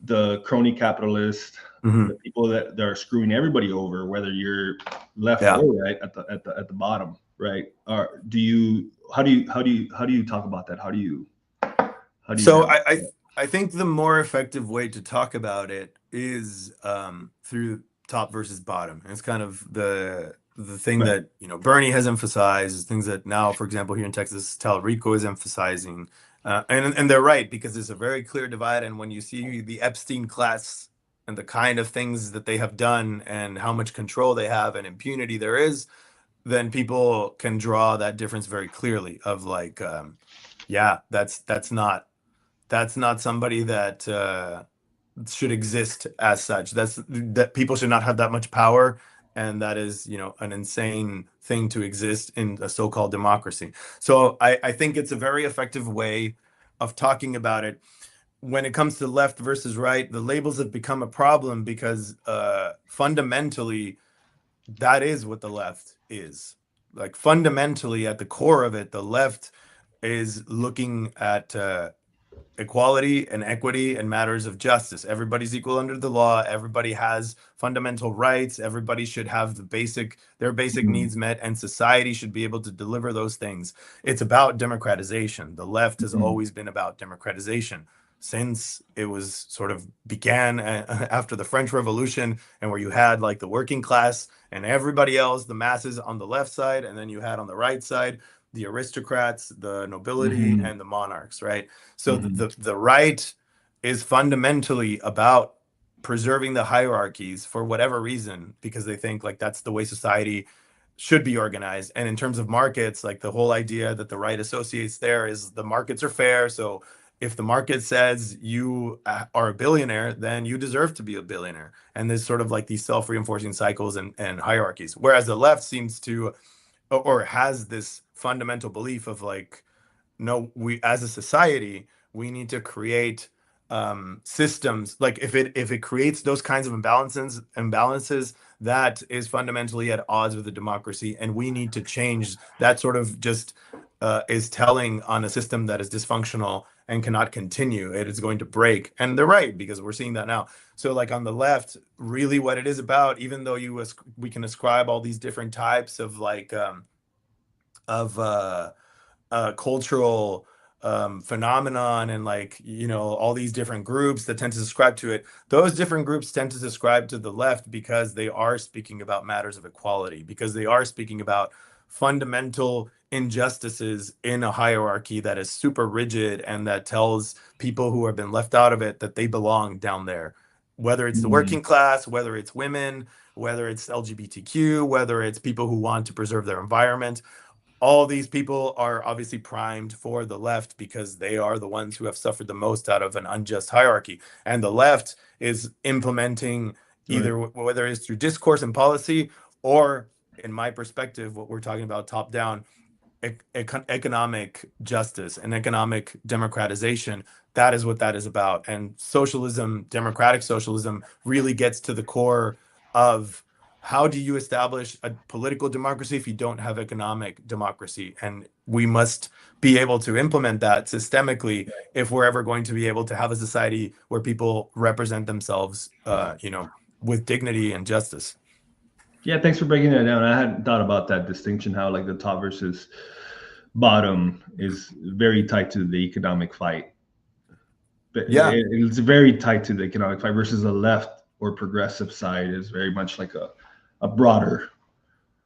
the crony capitalist, the Mhm. people that are screwing everybody over, whether you're left Yeah. or right at the bottom, right? Or do you how do you talk about that? How do you So handle I that? I think the more effective way to talk about it is through top versus bottom. And it's kind of the thing Right. that Bernie has emphasized, things that now, for example, here in Texas, Talrico is emphasizing, and they're right because there's a very clear divide. And when you see the Epstein class and the kind of things that they have done and how much control they have and impunity there is, then people can draw that difference very clearly of like, yeah, that's not somebody that should exist as such. That people should not have that much power, and that is, an insane thing to exist in a so-called democracy. So I think it's a very effective way of talking about it. When it comes to left versus right, the labels have become a problem because fundamentally, that is what the left is. Like fundamentally, at the core of it, the left is looking at equality and equity and matters of justice. Everybody's equal under the law. Everybody has fundamental rights. Everybody should have their basic Mhm. needs met, and society should be able to deliver those things. It's about democratization. The left has Mhm. always been about democratization since it was sort of began after the French Revolution, and where you had like the working class and everybody else, the masses on the left side, and then you had on the right side the aristocrats, the nobility, Mhm. and the monarchs, right? So Mhm. the right is fundamentally about preserving the hierarchies for whatever reason, because they think like that's the way society should be organized. And in terms of markets, like the whole idea that the right associates there is the markets are fair. So if the market says you are a billionaire, then you deserve to be a billionaire. And there's sort of like these self-reinforcing cycles and hierarchies. Whereas the left seems to, or has this fundamental belief of like, no, we as a society we need to create systems. Like if it creates those kinds of imbalances, that is fundamentally at odds with the democracy, and we need to change that. Sort of just is telling on a system that is dysfunctional and cannot continue. It is going to break, and they're right because we're seeing that now. So like on the left, really what it is about, even though we can ascribe all these different types of like of cultural phenomenon, and like, all these different groups that tend to subscribe to it, those different groups tend to subscribe to the left because they are speaking about matters of equality, because they are speaking about fundamental injustices in a hierarchy that is super rigid and that tells people who have been left out of it that they belong down there, whether it's the Mm, working class, whether it's women, whether it's LGBTQ, whether it's people who want to preserve their environment. All these people are obviously primed for the left because they are the ones who have suffered the most out of an unjust hierarchy. And the left is implementing, right. either whether it's through discourse and policy, or, in my perspective, what we're talking about top down, economic justice and economic democratization. That is what that is about. And socialism, democratic socialism, really gets to the core of how do you establish a political democracy if you don't have economic democracy? And we must be able to implement that systemically if we're ever going to be able to have a society where people represent themselves, with dignity and justice. Yeah, thanks for breaking that down. I hadn't thought about that distinction, how like the top versus bottom is very tied to the economic fight. But Yeah. it's very tied to the economic fight versus the left or progressive side is very much like a broader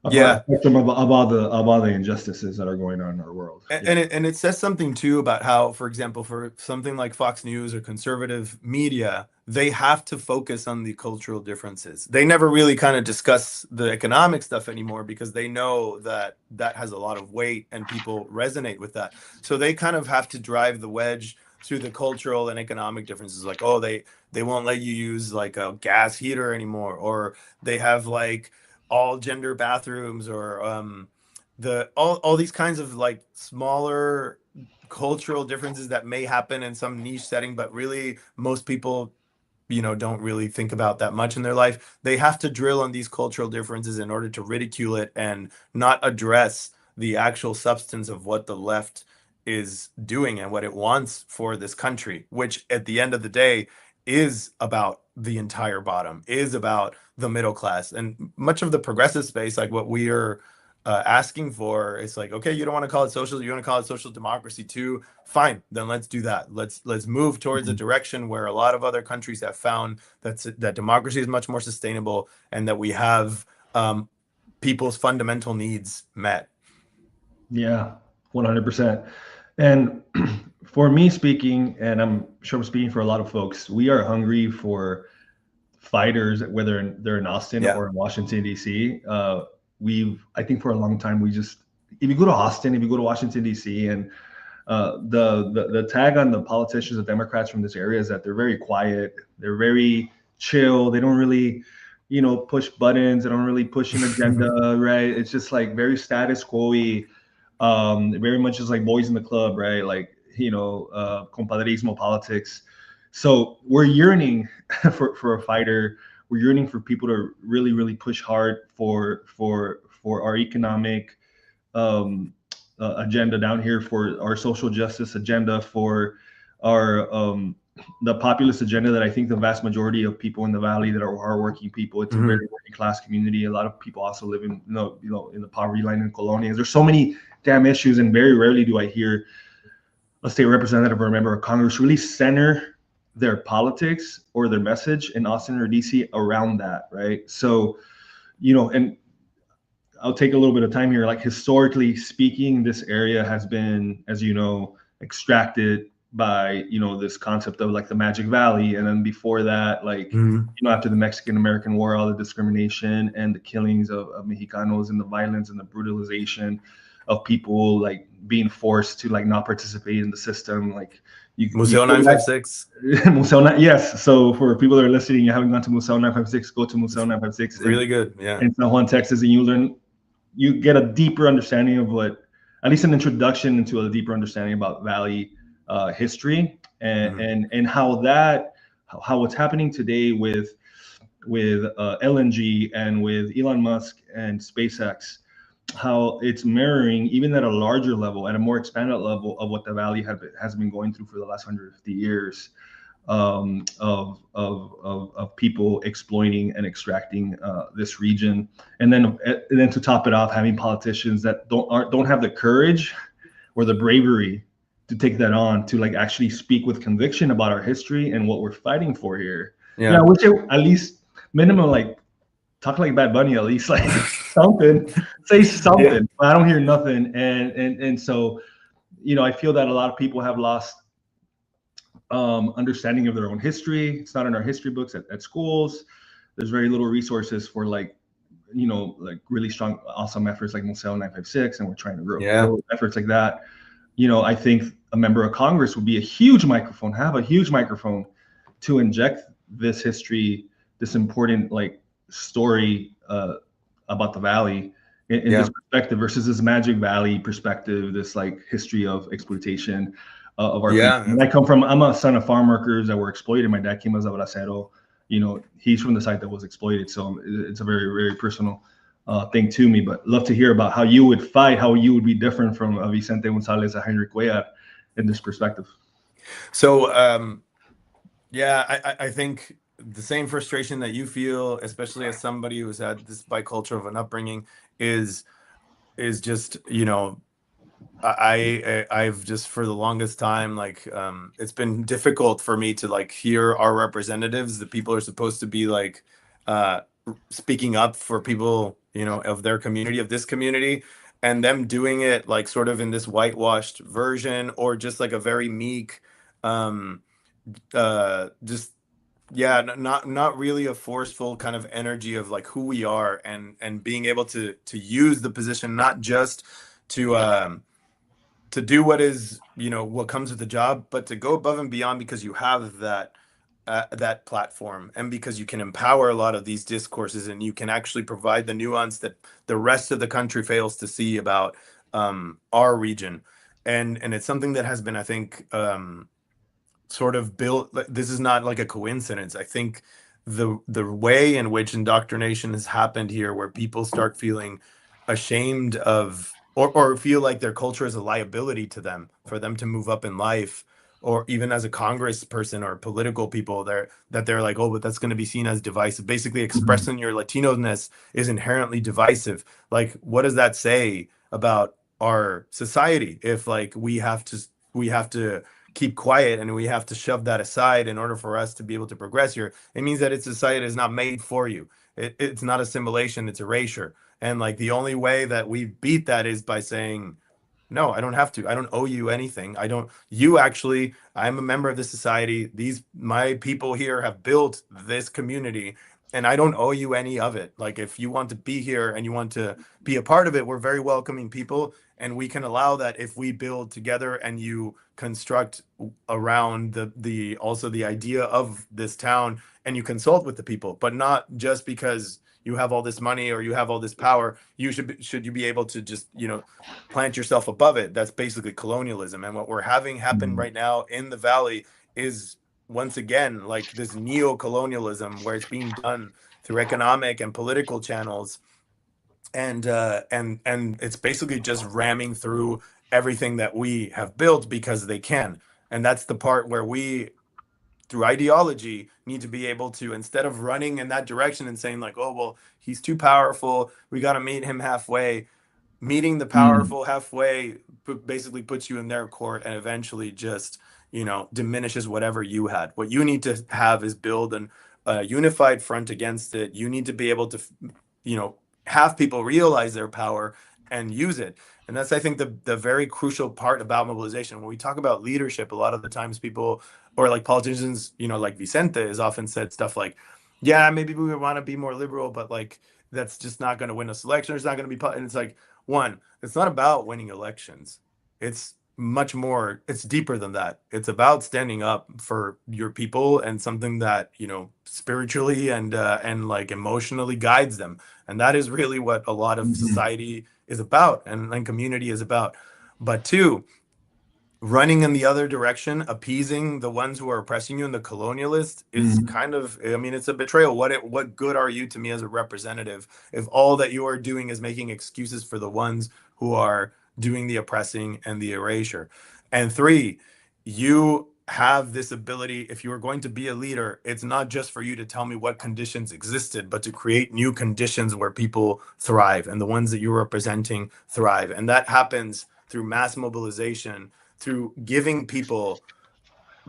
a broader Yeah. spectrum of all the injustices that are going on in our world. Yeah. And it says something too about how, for example, for something like Fox News or conservative media, they have to focus on the cultural differences. They never really kind of discuss the economic stuff anymore because they know that that has a lot of weight and people resonate with that. So they kind of have to drive the wedge through the cultural and economic differences. Like, oh, they won't let you use like a gas heater anymore, or they have like all gender bathrooms, or the all these kinds of like smaller cultural differences that may happen in some niche setting, but really most people, don't really think about that much in their life. They have to drill on these cultural differences in order to ridicule it and not address the actual substance of what the left is doing and what it wants for this country, which at the end of the day is about the entire bottom, is about the middle class. And much of the progressive space, like what we are asking for, it's like, okay, you don't want to call it social, you want to call it social democracy too, fine, then let's do that. Let's move towards a Mhm. direction where a lot of other countries have found that democracy is much more sustainable, and that we have people's fundamental needs met. Yeah, 100%. And for me speaking, and I'm sure I'm speaking for a lot of folks, we are hungry for fighters, whether they're in Austin Yeah. or in Washington D.C. I think for a long time, if you go to Austin, if you go to Washington D.C., and the tag on the politicians, the Democrats from this area, is that they're very quiet, they're very chill, they don't really, push buttons, they don't really push an agenda, right? It's just like very status quo-y, very much just like boys in the club, right? Like, compadrismo politics. So we're yearning for a fighter. We're yearning for people to really, really push hard for our economic agenda down here, for our social justice agenda, for our the populist agenda that I think the vast majority of people in the valley that are hardworking people. It's a Mhm. very working class community. A lot of people also live in in the poverty line in colonias. There's so many damn issues, and very rarely do I hear a state representative or a member of Congress really center their politics or their message in Austin or DC around that, right? So, and I'll take a little bit of time here. Like, historically speaking, this area has been, as you know, extracted by this concept of like the Magic Valley, and then before that, like Mhm. after the Mexican American War, all the discrimination and the killings of Mexicanos, and the violence and the brutalization of people like being forced to like not participate in the system. Like you Museo go back 956. Museo, yes. So for people that are listening, you haven't gone to Museo 956, go to Museo 956 Really good. Yeah. in San Juan, Texas, and you get a deeper understanding of at least an introduction into a deeper understanding about Valley history, and Mhm. and how what's happening today with LNG and with Elon Musk and SpaceX, how it's mirroring, even at a larger level, at a more expanded level, of what the Valley has been going through for the last 150 years, of people exploiting and extracting this region, and then to top it off, having politicians that don't have the courage or the bravery to take that on, to like actually speak with conviction about our history and what we're fighting for here. Yeah, Yeah. I wish it, at least minimum like talk like Bad Bunny, at least like something, say Yeah. something. But I don't hear nothing, and so I feel that a lot of people have lost understanding of their own history. It's not in our history books at schools. There's very little resources for like like really strong, awesome efforts like Museo 956, and we're trying to Yeah. grow efforts like that. I think a member of Congress would be a huge microphone, have a huge microphone to inject this history, this important like story about the valley in Yeah. this perspective versus this Magic Valley perspective, this like history of exploitation of our people. Yeah. And I'm a son of farm workers that were exploited. My dad came as a bracero. He's from the site that was exploited. So it's a very, very personal thing to me, but love to hear about how you would fight, how you would be different from Vicente Gonzalez and Heinrich Cuellar in this perspective. So, yeah, I think the same frustration that you feel, especially as somebody who's had this bicultural of an upbringing, is just, I've just for the longest time, like, it's been difficult for me to like hear our representatives, the people who are supposed to be like uh speaking up for people, of their community, of this community, and them doing it like sort of in this whitewashed version, or just like a very meek, um just, yeah, not really a forceful kind of energy of like who we are, and being able to use the position not just to do what is, what comes with the job, but to go above and beyond because you have that platform, and because you can empower a lot of these discourses, and you can actually provide the nuance that the rest of the country fails to see about our region. And it's something that has been, I think, sort of built. This is not like a coincidence. I think the way in which indoctrination has happened here, where people start feeling ashamed of, or feel like their culture is a liability to them for them to move up in life, or even as a Congress person or political people, they're like, oh, but that's going to be seen as divisive. Basically, Mhm. expressing your Latino-ness is inherently divisive. Like, what does that say about our society if like we have to keep quiet, and we have to shove that aside in order for us to be able to progress here? It means that its society is not made for you. It's not assimilation, it's erasure. And like the only way that we beat that is by saying, no, I don't have to. I don't owe you anything. I don't, you actually, I'm a member of this society. My people here have built this community, and I don't owe you any of it. Like, if you want to be here and you want to be a part of it, we're very welcoming people. And we can allow that if we build together and you construct around also the idea of this town, and you consult with the people, but not just because you have all this money or you have all this power. Should you be able to just, plant yourself above it? That's basically colonialism. And what we're having happen Mhm. right now in the valley is, once again, like this neo-colonialism, where it's being done through economic and political channels, and it's basically just ramming through everything that we have built because they can. And that's the part where we, through ideology, need to be able to, instead of running in that direction and saying like, oh well, he's too powerful, we got to meet him halfway. Meeting the Mhm. powerful halfway basically puts you in their court, and eventually just, diminishes whatever you had. What you need to have is build a unified front against it. You need to be able to, you know have people realize their power and use it. And that's, I think, the very crucial part about mobilization. When we talk about leadership, a lot of the times people, or like politicians, like Vicente has often said stuff like, yeah, maybe we want to be more liberal, but like that's just not going to win us election. It's not going to be, and it's like, one, it's not about winning elections. It's much more, it's deeper than that. It's about standing up for your people, and something that, spiritually and like emotionally guides them. And that is really what a lot of Mhm. society is about, and community is about. But two, running in the other direction, appeasing the ones who are oppressing you, and the colonialists, is Mhm. kind of, I mean, it's a betrayal. What good are you to me as a representative if all that you are doing is making excuses for the ones who are doing the oppressing and the erasure? And three, you have this ability. If you are going to be a leader, it's not just for you to tell me what conditions existed, but to create new conditions where people thrive, and the ones that you're representing thrive. And that happens through mass mobilization, through giving people,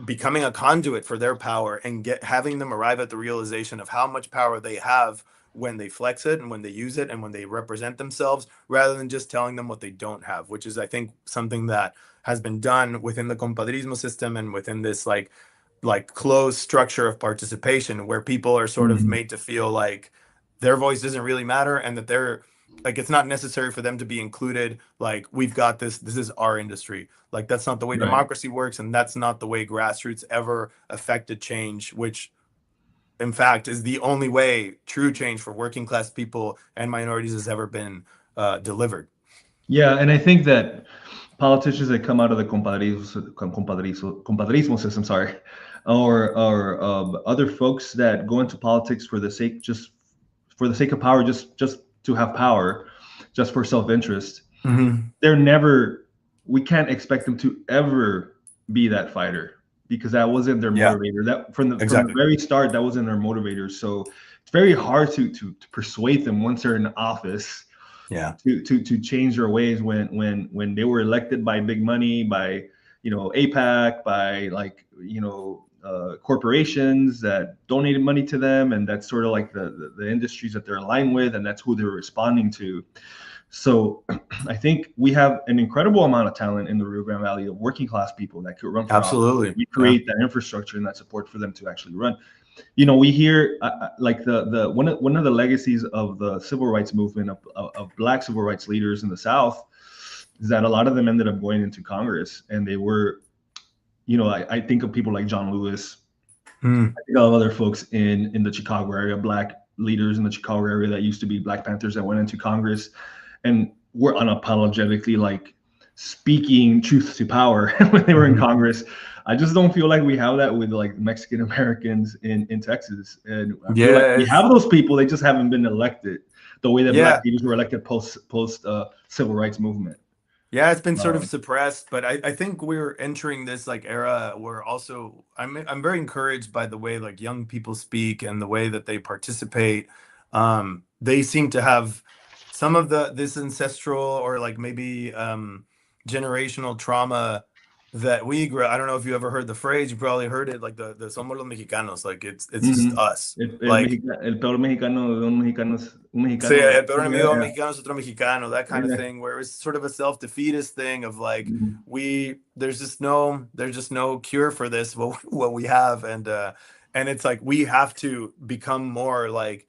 becoming a conduit for their power, and having them arrive at the realization of how much power they have when they flex it and when they use it and when they represent themselves, rather than just telling them what they don't have, which is, I think, something that has been done within the compadrismo system and within this like closed structure of participation, where people are sort of Mhm. made to feel like their voice doesn't really matter, and that they're like, it's not necessary for them to be included. Like, we've got this is our industry. Like, that's not the way Right. democracy works, and that's not the way grassroots ever affected change, which in fact is the only way true change for working class people and minorities has ever been delivered. Yeah, and I think that politicians that come out of the compadrismo system, sorry, or other folks that go into politics for the sake, just for the sake of power, just to have power, just for self-interest, Mm-hmm. they're never. We can't expect them to ever be that fighter, because that wasn't their Yeah, motivator. That from the exactly. very start, that wasn't their motivator. So it's very hard to persuade them once they're in office Yeah. to change their ways when they were elected by big money, by APAC, by corporations that donated money to them, and that's sort of like the industries that they're aligned with, and that's who they're responding to. So I think we have an incredible amount of talent in the Rio Grande Valley of working class people that could run for office. Absolutely. We Yeah. create that infrastructure and that support for them to actually run. We hear like the one of the legacies of the civil rights movement of Black civil rights leaders in the South is that a lot of them ended up going into Congress, and they were, I think of people like John Lewis. Mm. I think of other folks in the Chicago area, Black leaders in the Chicago area that used to be Black Panthers that went into Congress and were unapologetically like speaking truth to power when they were in Mm-hmm. Congress. I just don't feel like we have that with like Mexican Americans in Texas. And I feel like we Yes. have those people, they just haven't been elected the way that Black Yeah. leaders were elected post civil rights movement. Yeah, it's been sort of Um, suppressed, but I think we're entering this like era where also I'm very encouraged by the way like young people speak and the way that they participate. They seem to have some of the this ancestral or like maybe generational trauma that we grew. I don't know if you ever heard the phrase. You probably heard it, like the somos los mexicanos. Like it's just mhm. us. Like, El peor mexicano de un sí, mexicano. el peor enemigo Yeah, mexicano es otro mexicano, that kind of yeah. thing, where it's sort of a self-defeatist thing of like, Mhm. there's just no cure for this, what we have, and it's like we have to become more like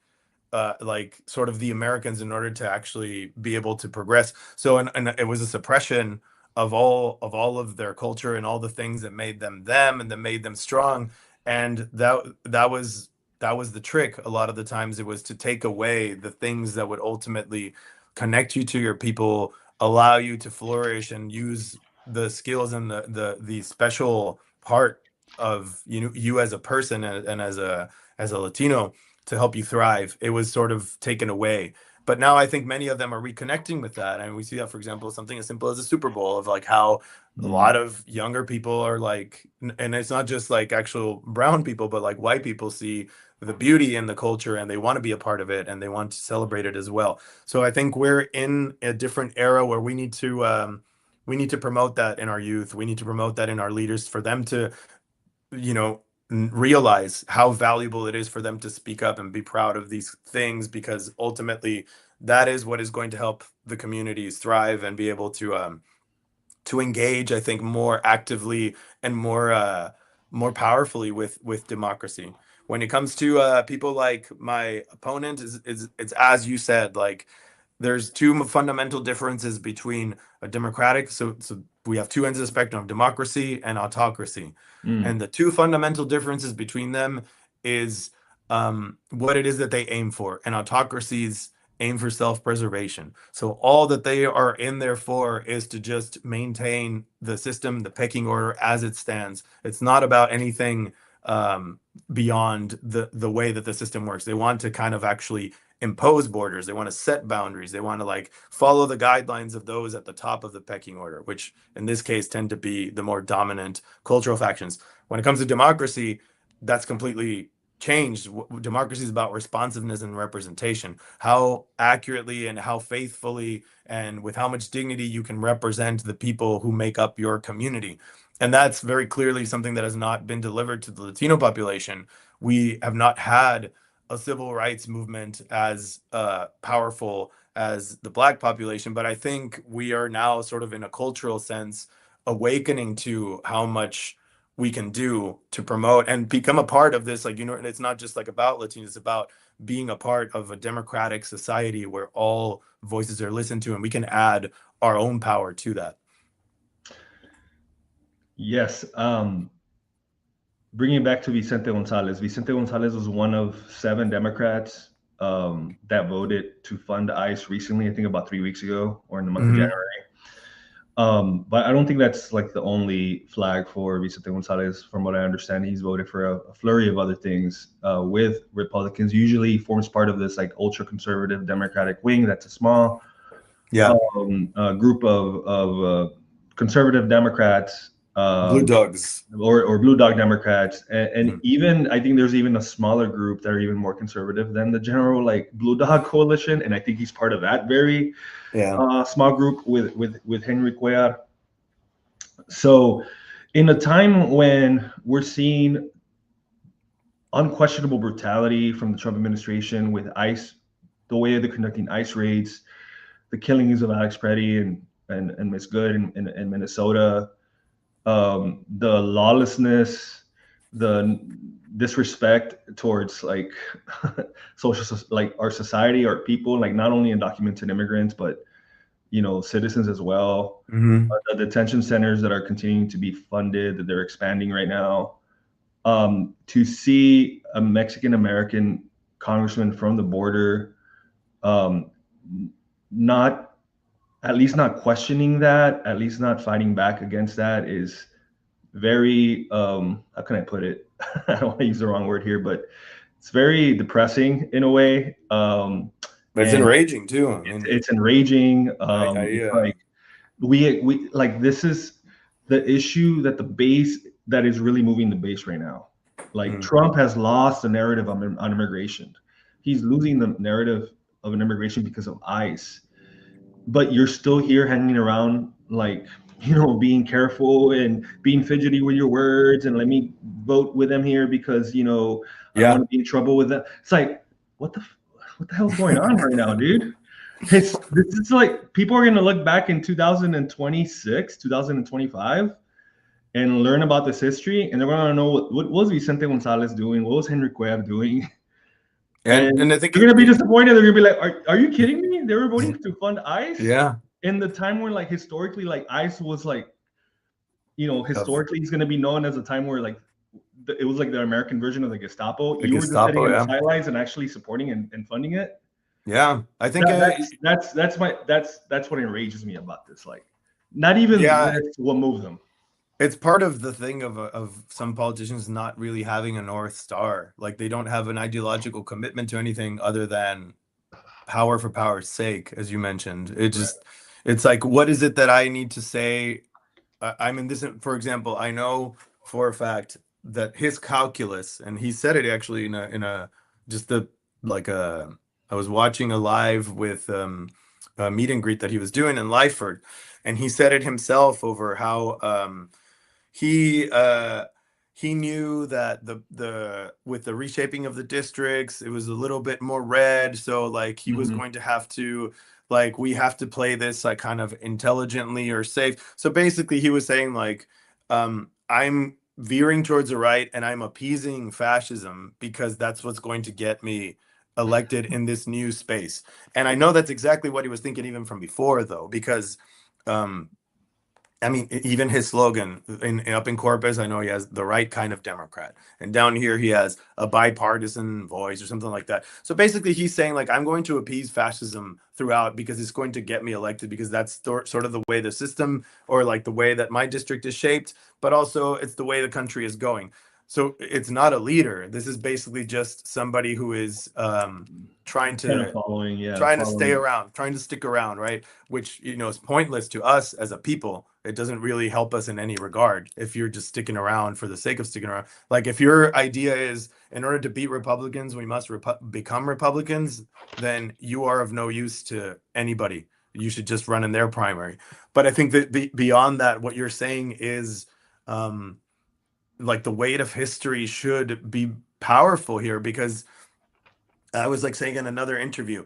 sort of the Americans in order to actually be able to progress. So, and it was a suppression of all of their culture and all the things that made them and that made them strong. And that was the trick. A lot of the times it was to take away the things that would ultimately connect you to your people, allow you to flourish and use the skills and the special part of you as a person and as a Latino to help you thrive. It was sort of taken away. But now I think many of them are reconnecting with that. And we see that, for example, something as simple as a Super Bowl, of like how a Mm. lot of younger people are like, and it's not just like actual brown people, but like white people see the beauty in the culture and they want to be a part of it and they want to celebrate it as well. So I think we're in a different era where we need to promote that in our youth. We need to promote that in our leaders for them to you know realize how valuable it is for them to speak up and be proud of these things, because ultimately that is what is going to help the communities thrive and be able to engage, I think, more actively and more powerfully with democracy. When it comes to people like my opponent, is it's as you said, like there's two fundamental differences between a democratic, so we have two ends of the spectrum of democracy and autocracy, Mm. and the two fundamental differences between them is what it is that they aim for. And autocracies aim for self-preservation, so all that they are in there for is to just maintain the system, the pecking order as it stands. It's not about anything um, beyond the way that the system works. They want to kind of actually impose borders. They want to set boundaries. They want to like follow the guidelines of those at the top of the pecking order, which in this case tend to be the more dominant cultural factions. When it comes to democracy, that's completely changed. Democracy is about responsiveness and representation. How accurately and how faithfully and with how much dignity you can represent the people who make up your community. And that's very clearly something that has not been delivered to the Latino population. We have not had a civil rights movement as powerful as the Black population, but I think we are now sort of in a cultural sense awakening to how much we can do to promote and become a part of this. Like, you know, it's not just like about Latinos, it's about being a part of a democratic society where all voices are listened to and we can add our own power to that. Yes. Bringing it back to Vicente Gonzalez. Vicente Gonzalez was one of 7 Democrats that voted to fund ICE recently, I think about 3 weeks ago or in the month of January. But I don't think that's like the only flag for Vicente Gonzalez. From what I understand, he's voted for a flurry of other things with Republicans. Usually forms part of this like ultra conservative Democratic wing. That's a small group of conservative Democrats, Blue dogs, or blue dog Democrats, and even I think there's even a smaller group that are even more conservative than the general like blue dog coalition, and I think he's part of that very small group with Henry Cuellar. So, in a time when we're seeing unquestionable brutality from the Trump administration with ICE, the way they're conducting ICE raids, the killings of Alex Preddy and Miss Good in Minnesota, the lawlessness, the disrespect towards like social, like our society, our people, like not only undocumented immigrants, but citizens as well. The detention centers that are continuing to be funded, that they're expanding right now. To see a Mexican American congressman from the border, not at least not questioning that, at least not fighting back against that, is very how can I put it? I don't want to use the wrong word here, but it's very depressing in a way. But it's enraging too. I mean, it's enraging. It's like we like, this is the issue that the base that is really moving the base right now. Like Trump has lost the narrative on immigration. He's losing the narrative of an immigration because of ICE. But you're still here hanging around, like, being careful and being fidgety with your words, and let me vote with them here because I don't want to be in trouble with them. It's like, what the hell's going on right now, dude? It's like people are going to look back in 2026, 2025, and learn about this history, and they're going to know what was Vicente Gonzalez doing, what was Henry Cuellar doing. And I think they're gonna be disappointed. They're gonna be like, "Are you kidding me? They were voting to fund ICE." Yeah. In the time where, like, historically, like ICE was like, historically, it's gonna be known as a time where like it was like the American version of the Gestapo. You were just sitting in the sidelines and actually supporting and funding it. Yeah, I think that's what enrages me about this. Like, not even this will move them. It's part of the thing of some politicians not really having a North Star. Like, they don't have an ideological commitment to anything other than power for power's sake, as you mentioned. It's like, what is it that I need to say? I'm in this, for example, I know for a fact that his calculus, and he said it actually in a I was watching a live with a meet and greet that he was doing in Lyford, and he said it himself over how he knew that the with the reshaping of the districts, it was a little bit more red, so like he was going to have to, like, we have to play this like kind of intelligently or safe. So basically he was saying like, I'm veering towards the right and I'm appeasing fascism because that's what's going to get me elected in this new space. And I know that's exactly what he was thinking even from before, though, because I mean, even his slogan up in Corpus, I know he has the right kind of Democrat, and down here he has a bipartisan voice or something like that. So basically, he's saying like, I'm going to appease fascism throughout because it's going to get me elected, because that's sort of the way the system, or like the way that my district is shaped, but also it's the way the country is going. So it's not a leader. This is basically just somebody who is trying to stay around, trying to stick around, right? Which, is pointless to us as a people. It doesn't really help us in any regard if you're just sticking around for the sake of sticking around. Like, if your idea is, in order to beat Republicans, we must become Republicans, then you are of no use to anybody. You should just run in their primary. But I think that beyond that, what you're saying is um, like the weight of history should be powerful here, because I was like saying in another interview,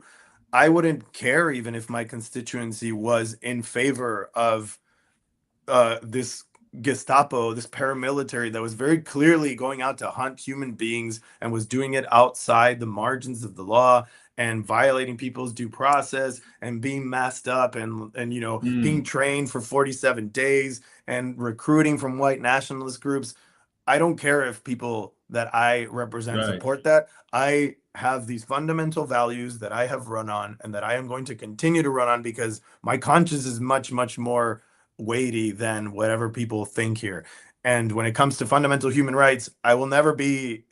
I wouldn't care even if my constituency was in favor of this Gestapo, this paramilitary that was very clearly going out to hunt human beings and was doing it outside the margins of the law and violating people's due process and being masked up and being Mm, trained for 47 days and recruiting from white nationalist groups. I don't care if people that I represent right. support that. I have these fundamental values that I have run on and that I am going to continue to run on, because my conscience is much, much more weighty than whatever people think here. And when it comes to fundamental human rights, you will never be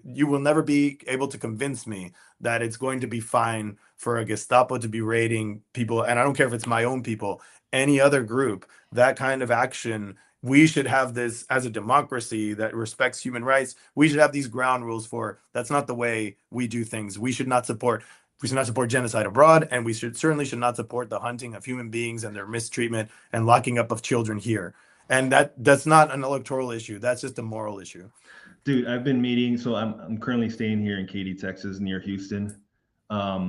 able to convince me that it's going to be fine for a Gestapo to be raiding people. And I don't care if it's my own people, any other group, that kind of action. We should have this as a democracy that respects human rights. We should have these ground rules for that's not the way we do things. We should not support genocide abroad, and we certainly should not support the hunting of human beings and their mistreatment and locking up of children here. And that's not an electoral issue. That's just a moral issue. Dude, I've been meeting. So I'm currently staying here in Katy, Texas, near Houston.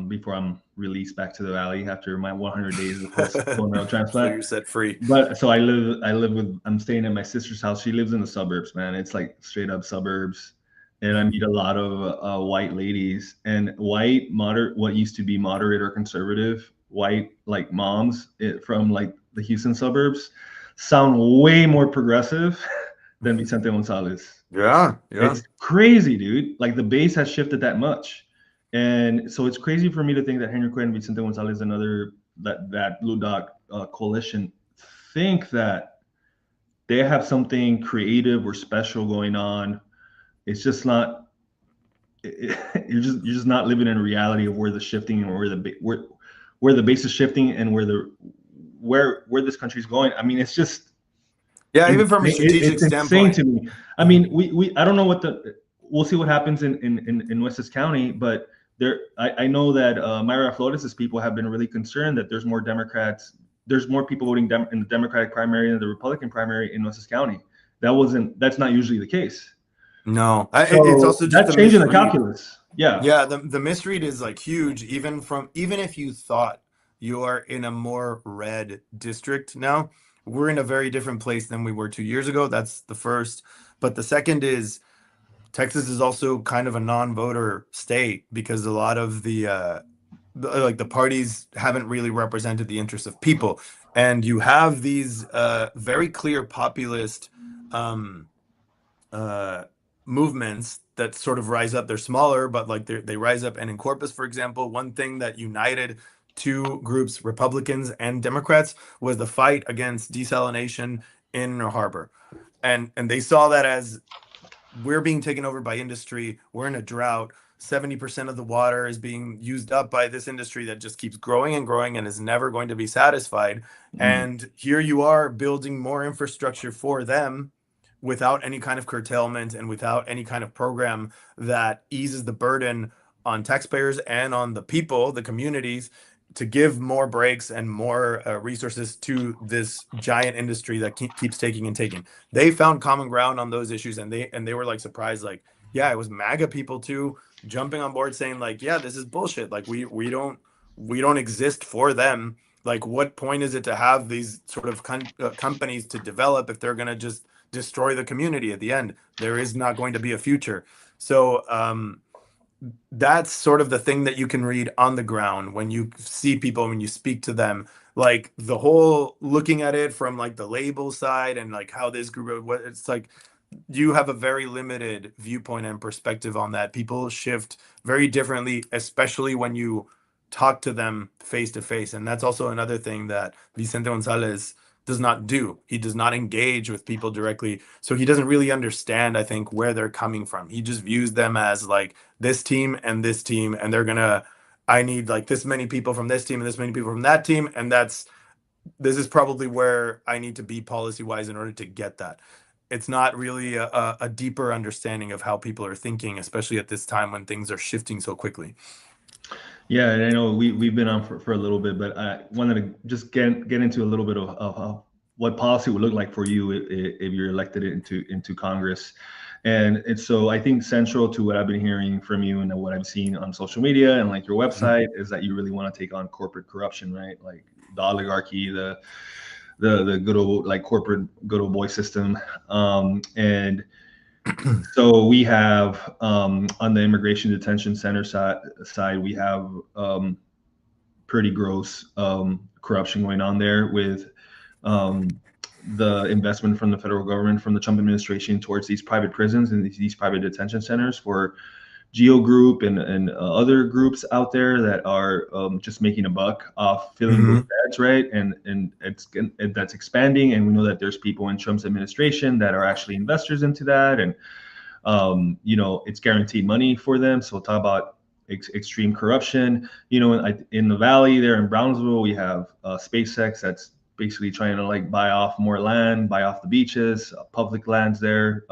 Before I'm released back to the valley after my 100 days of post bone marrow So transplant. you're set free. But so I'm staying at my sister's house. She lives in the suburbs, man. It's like straight up suburbs. And I meet a lot of white ladies and white moderate, what used to be moderate or conservative white like moms from like the Houston suburbs sound way more progressive than Vicente Gonzalez. Yeah, yeah. It's crazy, dude. Like the base has shifted that much. And so it's crazy for me to think that Henry Quinn, Vicente Gonzalez, and other that Blue Dot coalition think that they have something creative or special going on. It's just not. You're just not living in reality of where the shifting and where the base is shifting and where this country's going. I mean, it's just Yeah, even from a strategic it's insane standpoint. to me. I mean, we I don't know what we'll see what happens in Wessex County, but I know that Mayra Flores' people have been really concerned that there's more people voting in the Democratic primary than the Republican primary in Wessex County. That's not usually the case. No, it's So also just a that's changing the misread. calculus. Yeah. Yeah, the misread is like huge, even if you thought you are in a more red district now, we're in a very different place than we were 2 years ago. That's the first. But the second is Texas is also kind of a non-voter state, because a lot of like the parties haven't really represented the interests of people. And you have these very clear populist um, uh, movements that sort of rise up. They're smaller, but like they rise up. And in Corpus, for example, one thing that united two groups, Republicans and Democrats, was the fight against desalination in Harbor. And they saw that as, we're being taken over by industry. We're in a drought. 70% of the water is being used up by this industry that just keeps growing and growing and is never going to be satisfied. Mm. And here you are building more infrastructure for them without any kind of curtailment and without any kind of program that eases the burden on taxpayers and on the people, the communities, to give more breaks and more resources to this giant industry that keeps taking and taking. They found common ground on those issues, and they were like surprised, like, yeah, it was MAGA people too jumping on board saying like, yeah, this is bullshit. Like we don't exist for them. Like, what point is it to have these sort of companies to develop if they're going to just destroy the community at the end? There is not going to be a future. So that's sort of the thing that you can read on the ground when you see people, when you speak to them, like the whole looking at it from like the label side and like how this group, what it's like, you have a very limited viewpoint and perspective on that. People shift very differently, especially when you talk to them face to face. And that's also another thing that Vicente Gonzalez does not do. He does not engage with people directly. So he doesn't really understand, I think, where they're coming from. He just views them as like this team, and they're gonna, I need like this many people from this team and this many people from that team. And this is probably where I need to be policy wise in order to get that. it's not really a deeper understanding of how people are thinking, especially at this time when things are shifting so quickly. Yeah, and I know we've been on for a little bit, but I wanted to just get into a little bit of what policy would look like for you if you're elected into Congress. And so I think central to what I've been hearing from you and what I've seen on social media and like your Mhm. website is that you really want to take on corporate corruption, right? Like the oligarchy, the good old like corporate good old boy system. And so we have on the immigration detention center side we have pretty gross corruption going on there with um, the investment from the federal government, from the Trump administration towards these private prisons and these private detention centers for Geo Group and other groups out there that are just making a buck off filling those Mhm. beds, right? And that's expanding, and we know that there's people in Trump's administration that are actually investors into that, and it's guaranteed money for them. So talk about extreme corruption. In the valley there in Brownsville, we have SpaceX that's basically trying to like buy off more land, buy off the beaches, public lands there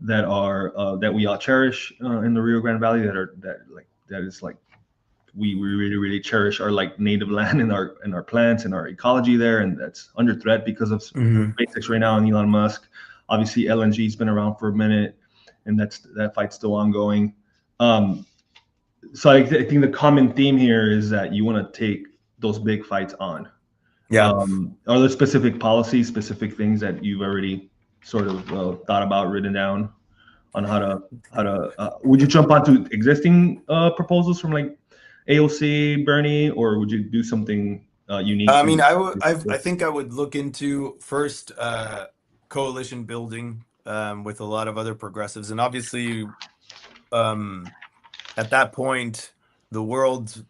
that we all cherish in the Rio Grande Valley that is like we really really cherish our like native land and our plants and our ecology there, and that's under threat because of Mhm. SpaceX right now and Elon Musk. Obviously, LNG's been around for a minute, and that fight's still ongoing. Um, so I think the common theme here is that you want to take those big fights on. Yeah. Are there specific policies, specific things that you've already sort of thought about, written down on would you jump onto existing proposals from like AOC, Bernie, or would you do something unique I mean, to I think I would look into first coalition building with a lot of other progressives, and obviously, um, at that point, the world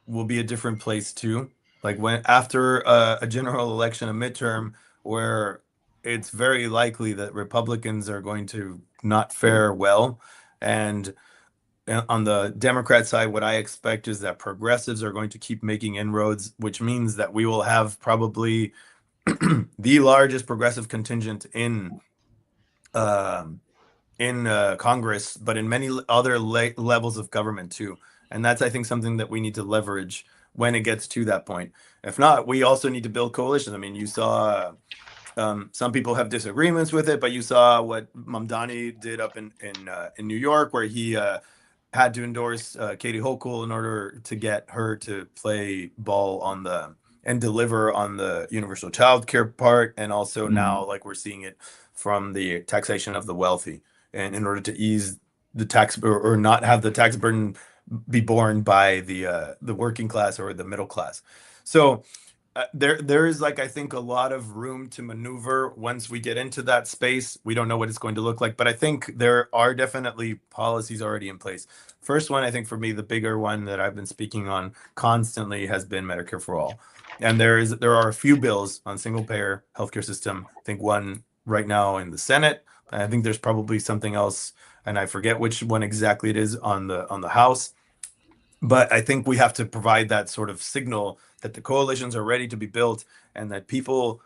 will be a different place too. Like when after a general election, a midterm, where it's very likely that Republicans are going to not fare well, and on the Democrat side, what I expect is that progressives are going to keep making inroads, which means that we will have probably the largest progressive contingent um, in Congress, but in many other levels of government too. And that's, I think, something that we need to leverage when it gets to that point. If not, we also need to build coalitions. I mean, you saw some people have disagreements with it, but you saw what Mamdani did up in New York, where he had to endorse Katie Hochul in order to get her to play ball on the and deliver on the universal child care part, and also now Mhm. like we're seeing it from the taxation of the wealthy, and in order to ease the tax or not have the tax burden be borne by the working class or the middle class. So there is like I think a lot of room to maneuver once we get into that space. We don't know what it's going to look like, but I think there are definitely policies already in place. First one, I think for me, the bigger one that I've been speaking on constantly has been Medicare for all. And there are a few bills on single payer healthcare system. I think one right now in the Senate. I think there's probably something else, and I forget which one exactly it is on the House. But I think we have to provide that sort of signal that the coalitions are ready to be built and that people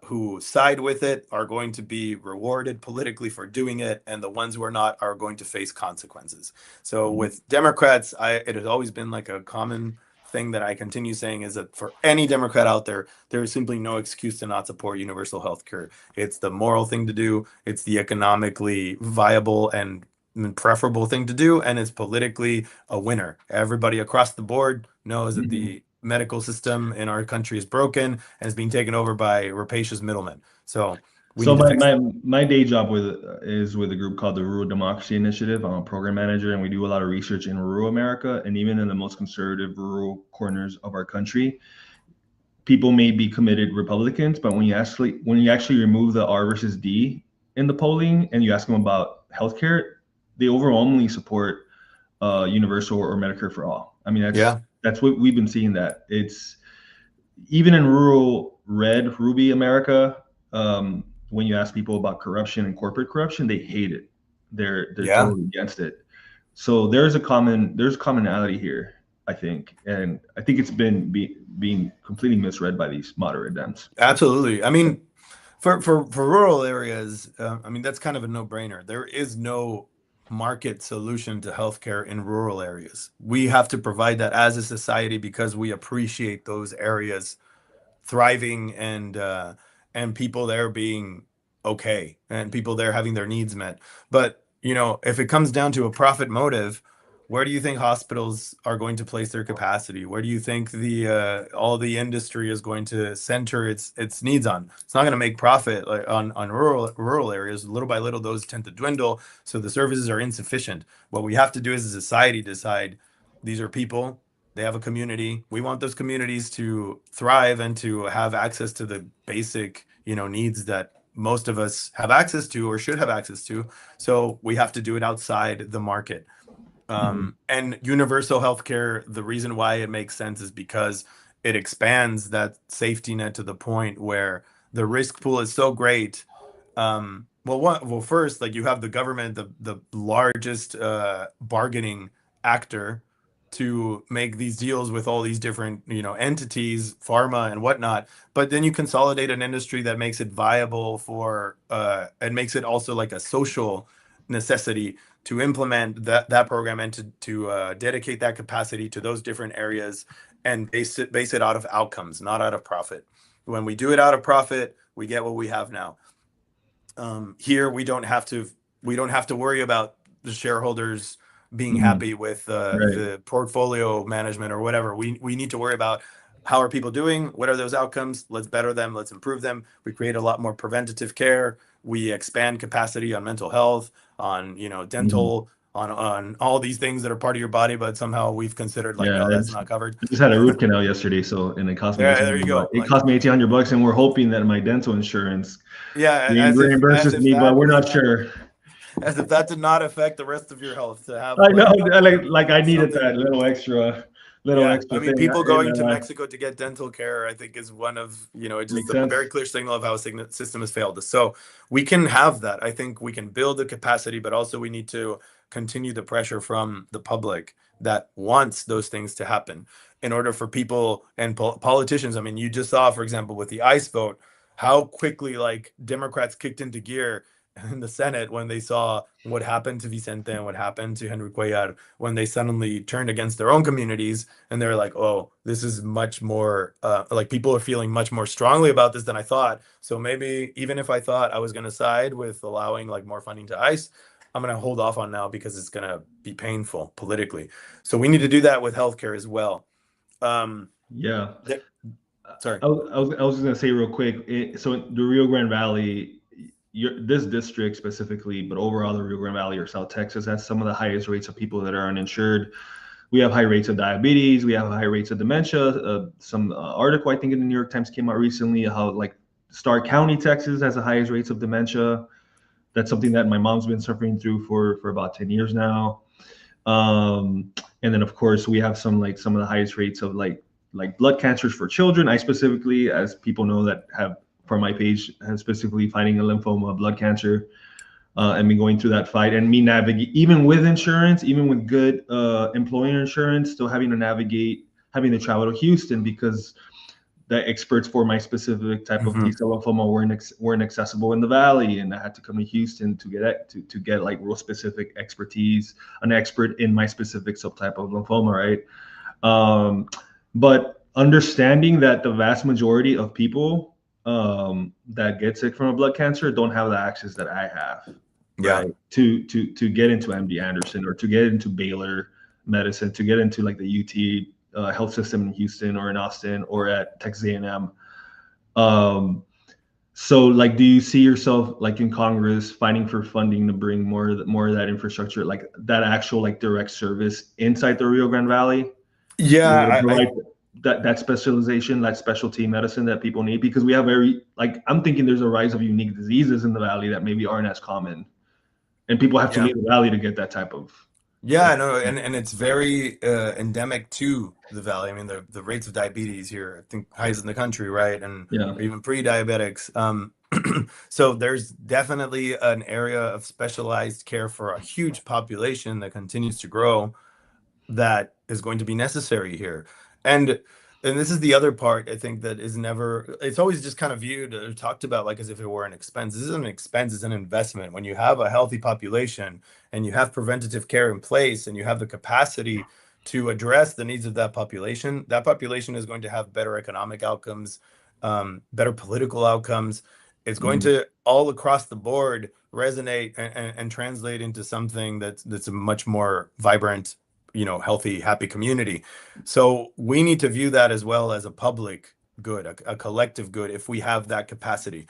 who side with it are going to be rewarded politically for doing it, and the ones who are not are going to face consequences. So with Democrats, it has always been like a common thing that I continue saying is that for any Democrat out there, there is simply no excuse to not support universal health care. It's the moral thing to do. It's the economically viable and preferable thing to do, and it's politically a winner. Everybody across the board knows that Mhm. the medical system in our country is broken and is being taken over by rapacious middlemen. So we So need to my, fix my that. my day job is with a group called the Rural Democracy Initiative. I'm a program manager, and we do a lot of research in rural America, and even in the most conservative rural corners of our country. People may be committed Republicans, but when you actually remove the R versus D in the polling, and you ask them about healthcare, they overwhelmingly support universal or Medicare for all. I mean, that's Yeah. that's what we've been seeing. That it's even in rural red ruby America, when you ask people about corruption and corporate corruption, they hate it. They're Yeah. totally against it. So there's commonality here, I think, and I think it's been being completely misread by these moderate Dems. Absolutely. I mean, For rural areas, I mean, that's kind of a no-brainer. There is no market solution to healthcare in rural areas. We have to provide that as a society because we appreciate those areas thriving and people there being okay and people there having their needs met. But, if it comes down to a profit motive, where do you think hospitals are going to place their capacity? Where do you think the all the industry is going to center its needs on? It's not going to make profit like, on rural areas. Little by little, those tend to dwindle, so the services are insufficient. What we have to do as a society decide these are people, they have a community. We want those communities to thrive and to have access to the basic, needs that most of us have access to or should have access to. So we have to do it outside the market. Mhm. And universal healthcare, the reason why it makes sense is because it expands that safety net to the point where the risk pool is so great. Well, first, like you have the government, the largest bargaining actor to make these deals with all these different, entities, pharma and whatnot. But then you consolidate an industry that makes it viable for, and makes it also like a social necessity to implement that program and to dedicate that capacity to those different areas and base it out of outcomes, not out of profit. When we do it out of profit, we get what we have now. Here we don't have to worry about the shareholders being Mhm. happy with Right. the portfolio management or whatever. We need to worry about how are people doing? What are those outcomes? Let's better them. Let's improve them. We create a lot more preventative care. We expand capacity on mental health, on Mhm. dental, on all these things that are part of your body, but somehow we've considered like Yeah, no, that's not covered. I just had a root canal yesterday, so and it cost me There you 1,800 bucks. go. It Like cost me $1,800, and we're hoping that my dental insurance yeah, as if as reimburses if me, but that we're not sure. as if that did not affect the rest of your health to have I know, like I needed something. that little Yeah, I extra mean, thing. people going to Mexico to get dental care, I think, is one of, it's just Makes a very sense. clear signal of how a system has failed us. So we can have that. I think we can build the capacity, but also we need to continue the pressure from the public that wants those things to happen in order for people and politicians. I mean, you just saw, for example, with the ICE vote, how quickly like Democrats kicked into gear in the Senate when they saw what happened to Vicente and what happened to Henry Cuellar when they suddenly turned against their own communities and they're like, oh, this is much more like people are feeling much more strongly about this than I thought. So maybe even if I thought I was going to side with allowing like more funding to ICE, I'm going to hold off on now because it's going to be painful politically. So we need to do that with healthcare as well. Um, Yeah. th- Sorry. I was gonna say real quick. So in the Rio Grande Valley, this district specifically, but overall the Rio Grande Valley or South Texas has some of the highest rates of people that are uninsured. We have high rates of diabetes. We have high rates of dementia. Some article I think in the New York Times came out recently how like Stark County, Texas, has the highest rates of dementia. That's something that my mom's been suffering through for about 10 years now. Um, and then of course we have some of the highest rates of like blood cancers for children. I specifically, as people know that have from my page, have specifically fighting a lymphoma blood cancer, and been going through that fight. And me navigate even with insurance, even with good employer insurance, still having to navigate having to travel to Houston because the experts for my specific type of Mhm. T-cell lymphoma weren't accessible in the valley, and I had to come to Houston to get like real specific expertise, an expert in my specific subtype of lymphoma, right? But understanding that the vast majority of people that get sick from a blood cancer don't have the access that I have, Yeah. right? To get into MD Anderson or to get into Baylor Medicine, to get into like the UT health system in Houston or in Austin or at Texas A&M. Um, so, like, do you see yourself like in Congress fighting for funding to bring more of that infrastructure, like that actual like direct service inside the Rio Grande Valley, to be able to Yeah, provide that specialization, that specialty medicine that people need? Because we have I'm thinking there's a rise of unique diseases in the valley that maybe aren't as common, and people have to yeah. leave the valley to get that type of Yeah, no, and it's very endemic to the valley. I mean, the rates of diabetes here, I think, highest in the country, right? And yeah. or even pre-diabetics. So there's definitely an area of specialized care for a huge population that continues to grow that is going to be necessary here. And and this is the other part I think that is never, it's always just kind of viewed or talked about like as if it were an expense. This isn't an expense, it's an investment. When you have a healthy population and you have preventative care in place and you have the capacity to address the needs of that population is going to have better economic outcomes, better political outcomes. It's going Mm, to all across the board resonate and translate into something that's a much more vibrant, healthy, happy community. So we need to view that as well as a public good, a collective good, if we have that capacity.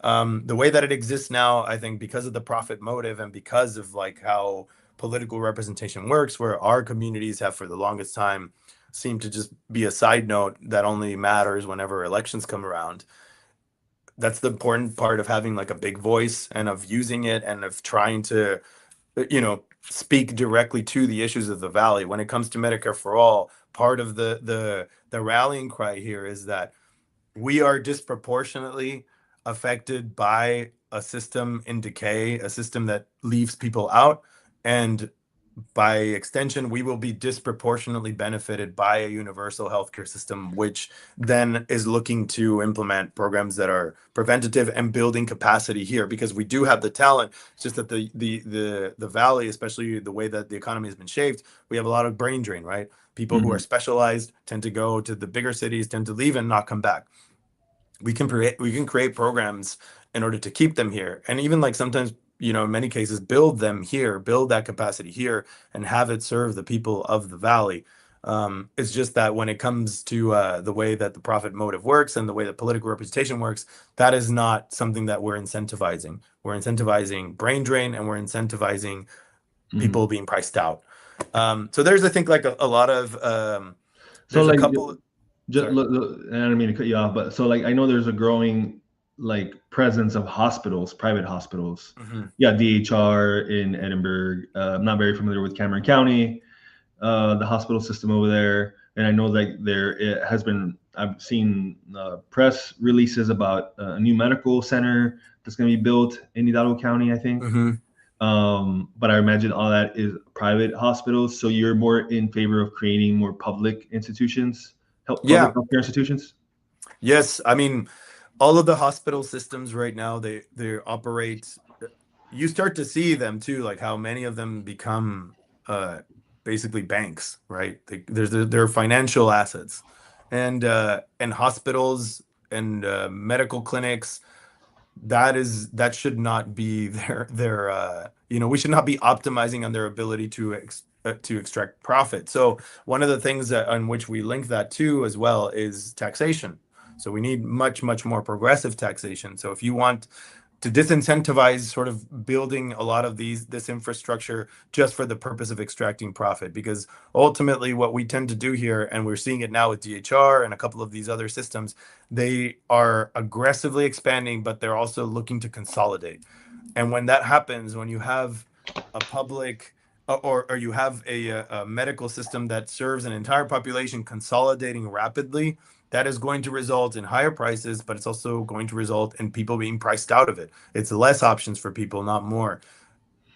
The way that it exists now, I think, because of the profit motive and because of like how political representation works, where our communities have for the longest time seemed to just be a side note that only matters whenever elections come around. That's the important part of having like a big voice and of using it and of trying to, speak directly to the issues of the valley. When it comes to Medicare for all, part of the rallying cry here is that we are disproportionately affected by a system in decay, a system that leaves people out, and by extension, we will be disproportionately benefited by a universal healthcare system, which then is looking to implement programs that are preventative and building capacity here because we do have the talent. It's just that the valley, especially the way that the economy has been shaped, we have a lot of brain drain, right? People who are mhm, specialized tend to go to the bigger cities, tend to leave and not come back. We can create programs in order to keep them here, and even like sometimes, in many cases build them here, build that capacity here, and have it serve the people of the valley. It's just that when it comes to the way that the profit motive works and the way that political representation works, that is not something that we're incentivizing. We're incentivizing brain drain, and we're incentivizing mhm. people being priced out. So there's, I think, like a lot of So there's a like, couple. just, Sorry. and I don't mean to cut you off, but so like I know there's a growing like presence of hospitals, private hospitals. Mhm. Yeah, DHR in Edinburgh. I'm not very familiar with Cameron County, the hospital system over there, and I know that there it has been. I've seen press releases about a new medical center that's going to be built in Hidalgo County, I think. Mhm. But I imagine all that is private hospitals. So you're more in favor of creating more public institutions, public Yeah. healthcare institutions. Yes, I mean, all of the hospital systems right now, they operate. You start to see them too, like how many of them become uh, basically banks, right? They're financial assets, and hospitals and medical clinics, that should not be we should not be optimizing on their ability to extract profit. So one of the things that on which we link that to as well is taxation. So we need much, much more progressive taxation. So if you want to disincentivize sort of building a lot of this infrastructure just for the purpose of extracting profit, because ultimately what we tend to do here, and we're seeing it now with DHR and a couple of these other systems, they are aggressively expanding, but they're also looking to consolidate. And when that happens, when you have a public or you have a medical system that serves an entire population consolidating rapidly, that is going to result in higher prices, but it's also going to result in people being priced out of it. It's less options for people, not more.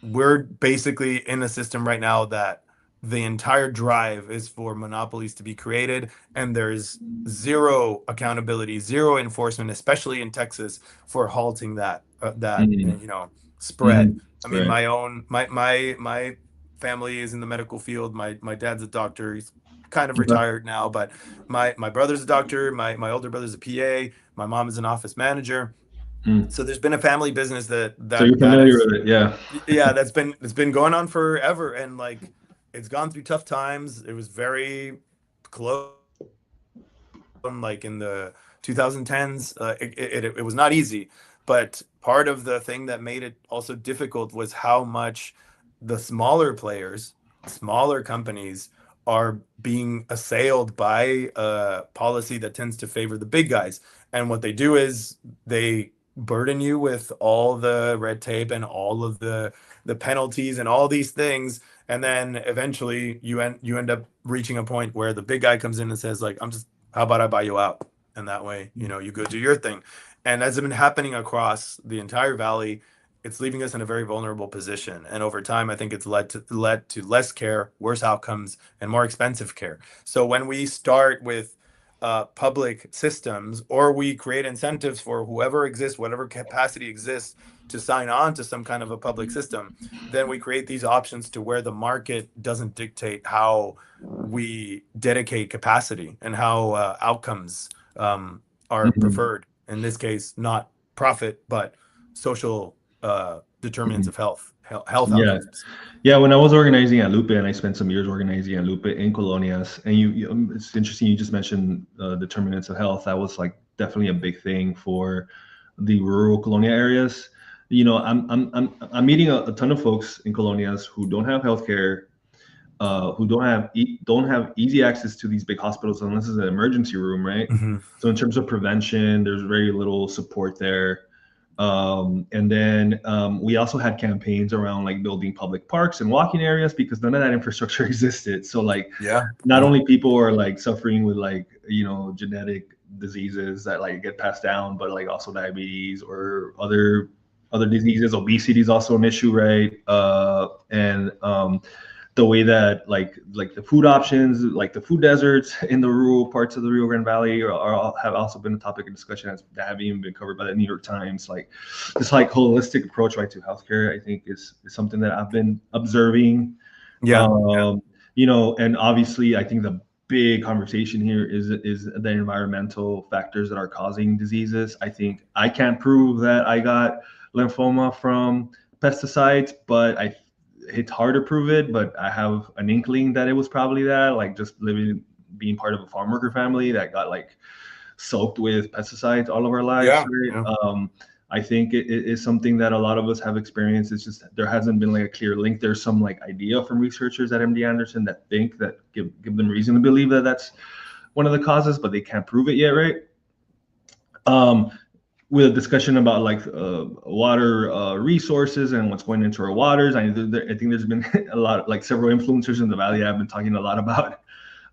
We're basically in a system right now that the entire drive is for monopolies to be created, and there's zero accountability, zero enforcement, especially in Texas, for halting Mm-hmm. spread. Mm-hmm. I mean, Right. my family is in the medical field. My dad's a doctor. He's kind of Okay. retired now, but my brother's a doctor. My older brother's a PA. My mom is an office manager. Mm. So there's been a family business that So that you're that familiar is, with it, yeah. yeah, that's been going on forever, and like it's gone through tough times. It was very close, like in the 2010s. It was not easy, but part of the thing that made it also difficult was how much the smaller players, smaller companies, are being assailed by a policy that tends to favor the big guys. And what they do is they burden you with all the red tape and all of the penalties and all these things, and then eventually you end up reaching a point where the big guy comes in and says like, I'm just, how about I buy you out? And that way, you go do your thing. And as it's been happening across the entire valley, it's leaving us in a very vulnerable position. And over time, I think it's led to less care, worse outcomes, and more expensive care. So when we start with public systems, or we create incentives for whoever exists, whatever capacity exists, to sign on to some kind of a public system, then we create these options to where the market doesn't dictate how we dedicate capacity and how outcomes are Mhm. preferred. In this case, not profit, but social determinants Mhm. of health Yeah. outcomes. Yeah, when I was organizing at Lupe, and I spent some years organizing at Lupe in colonias, and it's interesting you just mentioned determinants of health. That was like definitely a big thing for the rural colonia areas. I'm meeting a ton of folks in colonias who don't have healthcare, who don't have easy access to these big hospitals unless it's an emergency room, right? Mm-hmm. So in terms of prevention, there's very little support there. And then we also had campaigns around like building public parks and walking areas because none of that infrastructure existed. So like Yeah. not Yeah. only people are like suffering with like, genetic diseases that like get passed down, but like also diabetes or other diseases. Obesity is also an issue, right? And the way that like the food options, like the food deserts in the rural parts of the Rio Grande Valley have also been a topic of discussion that haven't even been covered by the New York Times. Like this like holistic approach, right, to healthcare, I think is something that I've been observing. Yeah. And obviously I think the big conversation here is the environmental factors that are causing diseases. I think I can't prove that I got lymphoma from pesticides, but it's hard to prove it, but I have an inkling that it was probably that, like just being part of a farm worker family that got like soaked with pesticides all of our lives, Yeah. right? Yeah. I think it is something that a lot of us have experienced. It's just there hasn't been like a clear link. There's some like idea from researchers at MD Anderson that think that give them reason to believe that that's one of the causes, but they can't prove it yet, right? Um, with a discussion about like water resources and what's going into our waters. I think there's been a lot, like several influencers in the valley have been talking a lot about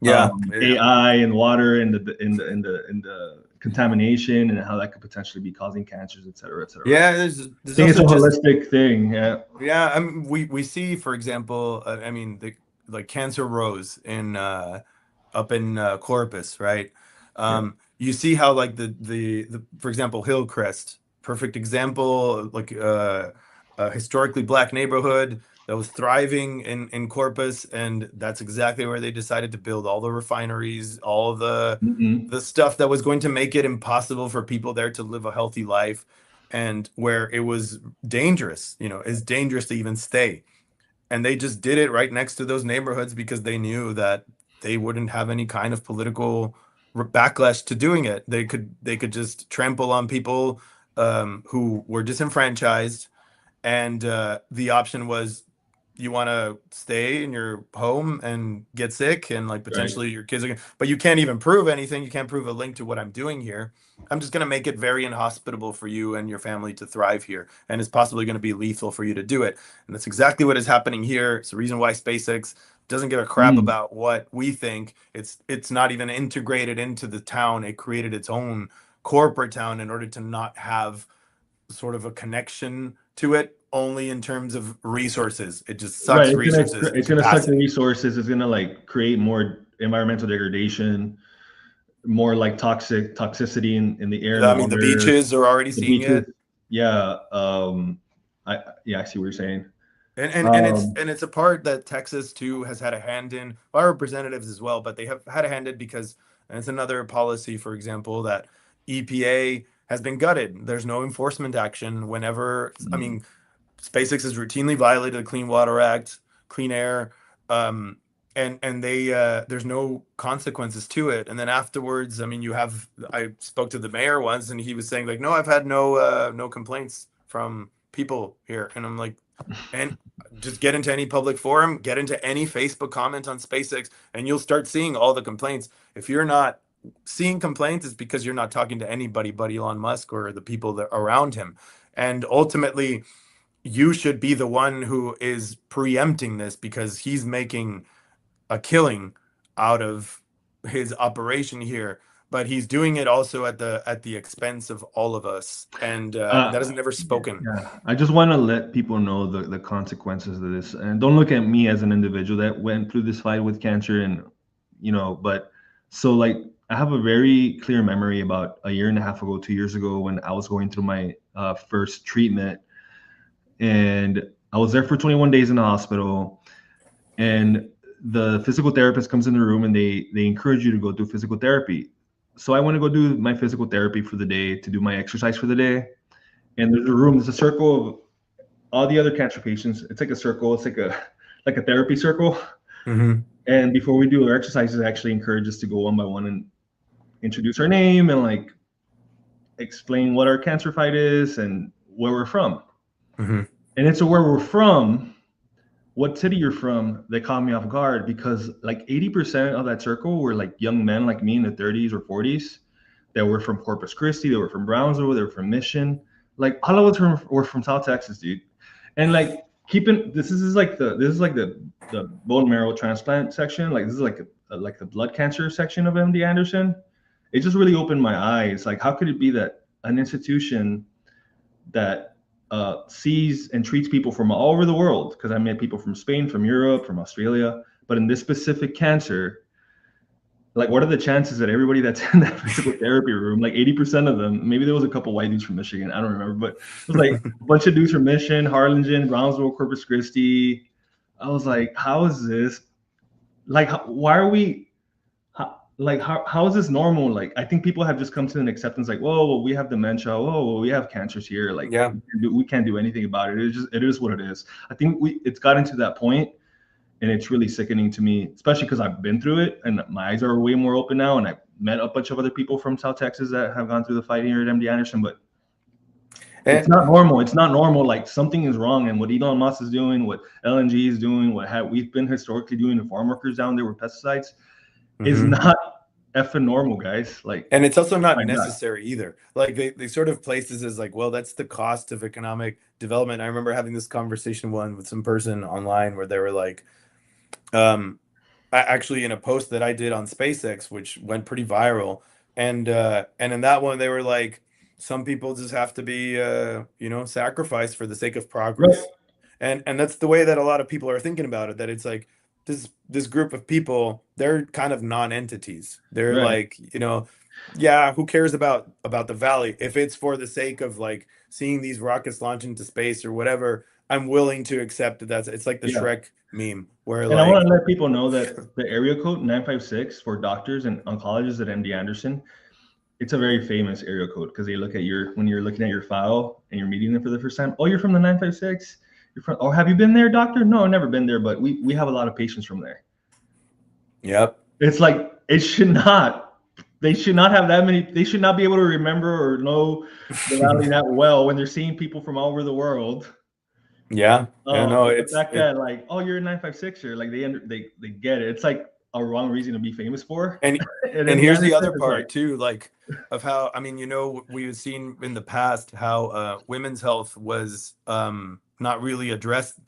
Yeah. Yeah. AI and water and the contamination and how that could potentially be causing cancers, et cetera, et cetera. Yeah. I There's think it's also a just, holistic thing. Yeah. yeah. I mean, we see, for example, I mean, the like Cancer Rose in up in Corpus, right? Yeah. You see how like the for example, Hillcrest, perfect example, like a historically black neighborhood that was thriving in Corpus, and that's exactly where they decided to build all the refineries, all Mm-hmm. the stuff that was going to make it impossible for people there to live a healthy life, and where it was dangerous, it's dangerous to even stay. And they just did it right next to those neighborhoods because they knew that they wouldn't have any kind of political backlash to doing it. They could just trample on people who were disenfranchised, and the option was, you want to stay in your home and get sick, and like Right. potentially your kids are gonna, but you can't even prove anything. You can't prove a link to what I'm doing here. I'm just going to make it very inhospitable for you and your family to thrive here, and it's possibly going to be lethal for you to do it. And that's exactly what is happening here. It's the reason why SpaceX doesn't give a crap Mm. about what we think. It's not even integrated into the town. It created its own corporate town in order to not have sort of a connection to it, only in terms of resources. It just Right. sucks resources and It's gonna suck the capacity. resources. It's gonna like create more environmental degradation, more like toxicity in the air and the I mean, the water, beaches are already the seeing beaches. it. Yeah. I see what you're saying. And it's Um, and it's a part that Texas too has had a hand in, our representatives as well, but they have had a hand in because, and it's another policy, for example, that EPA has been gutted. There's no enforcement action whenever, I mean, SpaceX has routinely violated the Clean Water Act, Clean Air, um, and they there's no consequences to it. And then afterwards, I mean, I spoke to the mayor once, and he was saying like, no, I've had no complaints from people here, and I'm like, and just get into any public forum, get into any Facebook comment on SpaceX, and you'll start seeing all the complaints. If you're not seeing complaints, it's because you're not talking to anybody but Elon Musk or the people that around him. And ultimately, you should be the one who is preempting this because he's making a killing out of his operation here, but he's doing it also at the expense of all of us, and that is uh, never spoken. yeah, I just want to let people know the consequences of this, and don't look at me as an individual that went through this fight with cancer, and but so like I have a very clear memory about a year and a half ago, 2 years ago, when I was going through my first treatment, and I was there for 21 days in the hospital, and the physical therapist comes in the room and they encourage you to go do physical therapy. So I went to go do my physical therapy for the day, to do my exercise for the day. And there's a room, there's a circle of all the other cancer patients. It's like a circle, it's like a therapy circle. Mm-hmm. And before we do our exercises, I actually encourage us to go one by one and introduce our name and like explain what our cancer fight is and where we're from. Mm-hmm. And it's a where we're from, what city you're from, that caught me off guard, because like 80% of that circle were like young men like me in the 30s or 40s that were from Corpus Christi, they were from Brownsville, they were from Mission. Like all of us were from South Texas, dude. And like keeping this is like the bone marrow transplant section. Like this is like the blood cancer section of MD Anderson. It just really opened my eyes. Like how could it be that an institution that sees and treats people from all over the world, because I met people from Spain, from Europe, from Australia, but in this specific cancer, like what are the chances that everybody that's in that physical therapy room, like 80% of them, maybe there was a couple white dudes from Michigan, I don't remember, but it was like a bunch of dudes from Mission, Harlingen, Brownsville, Corpus Christi. I was like, how is this? Like, why are we? How is this normal? Like, I think people have just come to an acceptance, like, whoa, well, we have dementia, whoa, well, we have cancers here, like Yeah. we can't do anything about it. It is what it is. I think it's gotten to that point, and it's really sickening to me, especially because I've been through it and my eyes are way more open now, and I've met a bunch of other people from South Texas that have gone through the fight here at MD Anderson, but it's And not normal. It's not normal. Like something is wrong, and what Elon Musk is doing, what LNG is doing, we've been historically doing to farm workers down there with pesticides is mm-hmm. not effing normal, guys. Like, And it's also oh not my God. necessary either. Like they sort of place this as like, well, that's the cost of economic development. I remember having this conversation one with some person online where they were like, um, actually in a post that I did on SpaceX, which went pretty viral, and in that one they were like, some people just have to be sacrificed for the sake of Right. progress, and that's the way that a lot of people are thinking about it. That it's like this group of people, they're kind of non-entities. They're Right. like, yeah, who cares about the valley if it's for the sake of like seeing these rockets launch into space or whatever. I'm willing to accept that. It's like the Yeah. Shrek meme where And I want like, to let people know that the area code 956 for doctors and oncologists at MD Anderson, it's a very famous area code, because they look at when you're looking at your file and you're meeting them for the first time. Oh, you're from the 956. You're from. Oh, have you been there, doctor? No, I've never been there, but we have a lot of patients from there. yep. It's like it should not. They should not have that many. They should not be able to remember or know the valley that well when they're seeing people from all over the world. Yeah. Yeah, no, But the fact that like, oh, you're a 956, or like they get it. It's like a wrong reason to be famous for. and And and then the here's other the other stuff is like, part too, like of how, I mean, we've seen in the past how women's health was not really addressed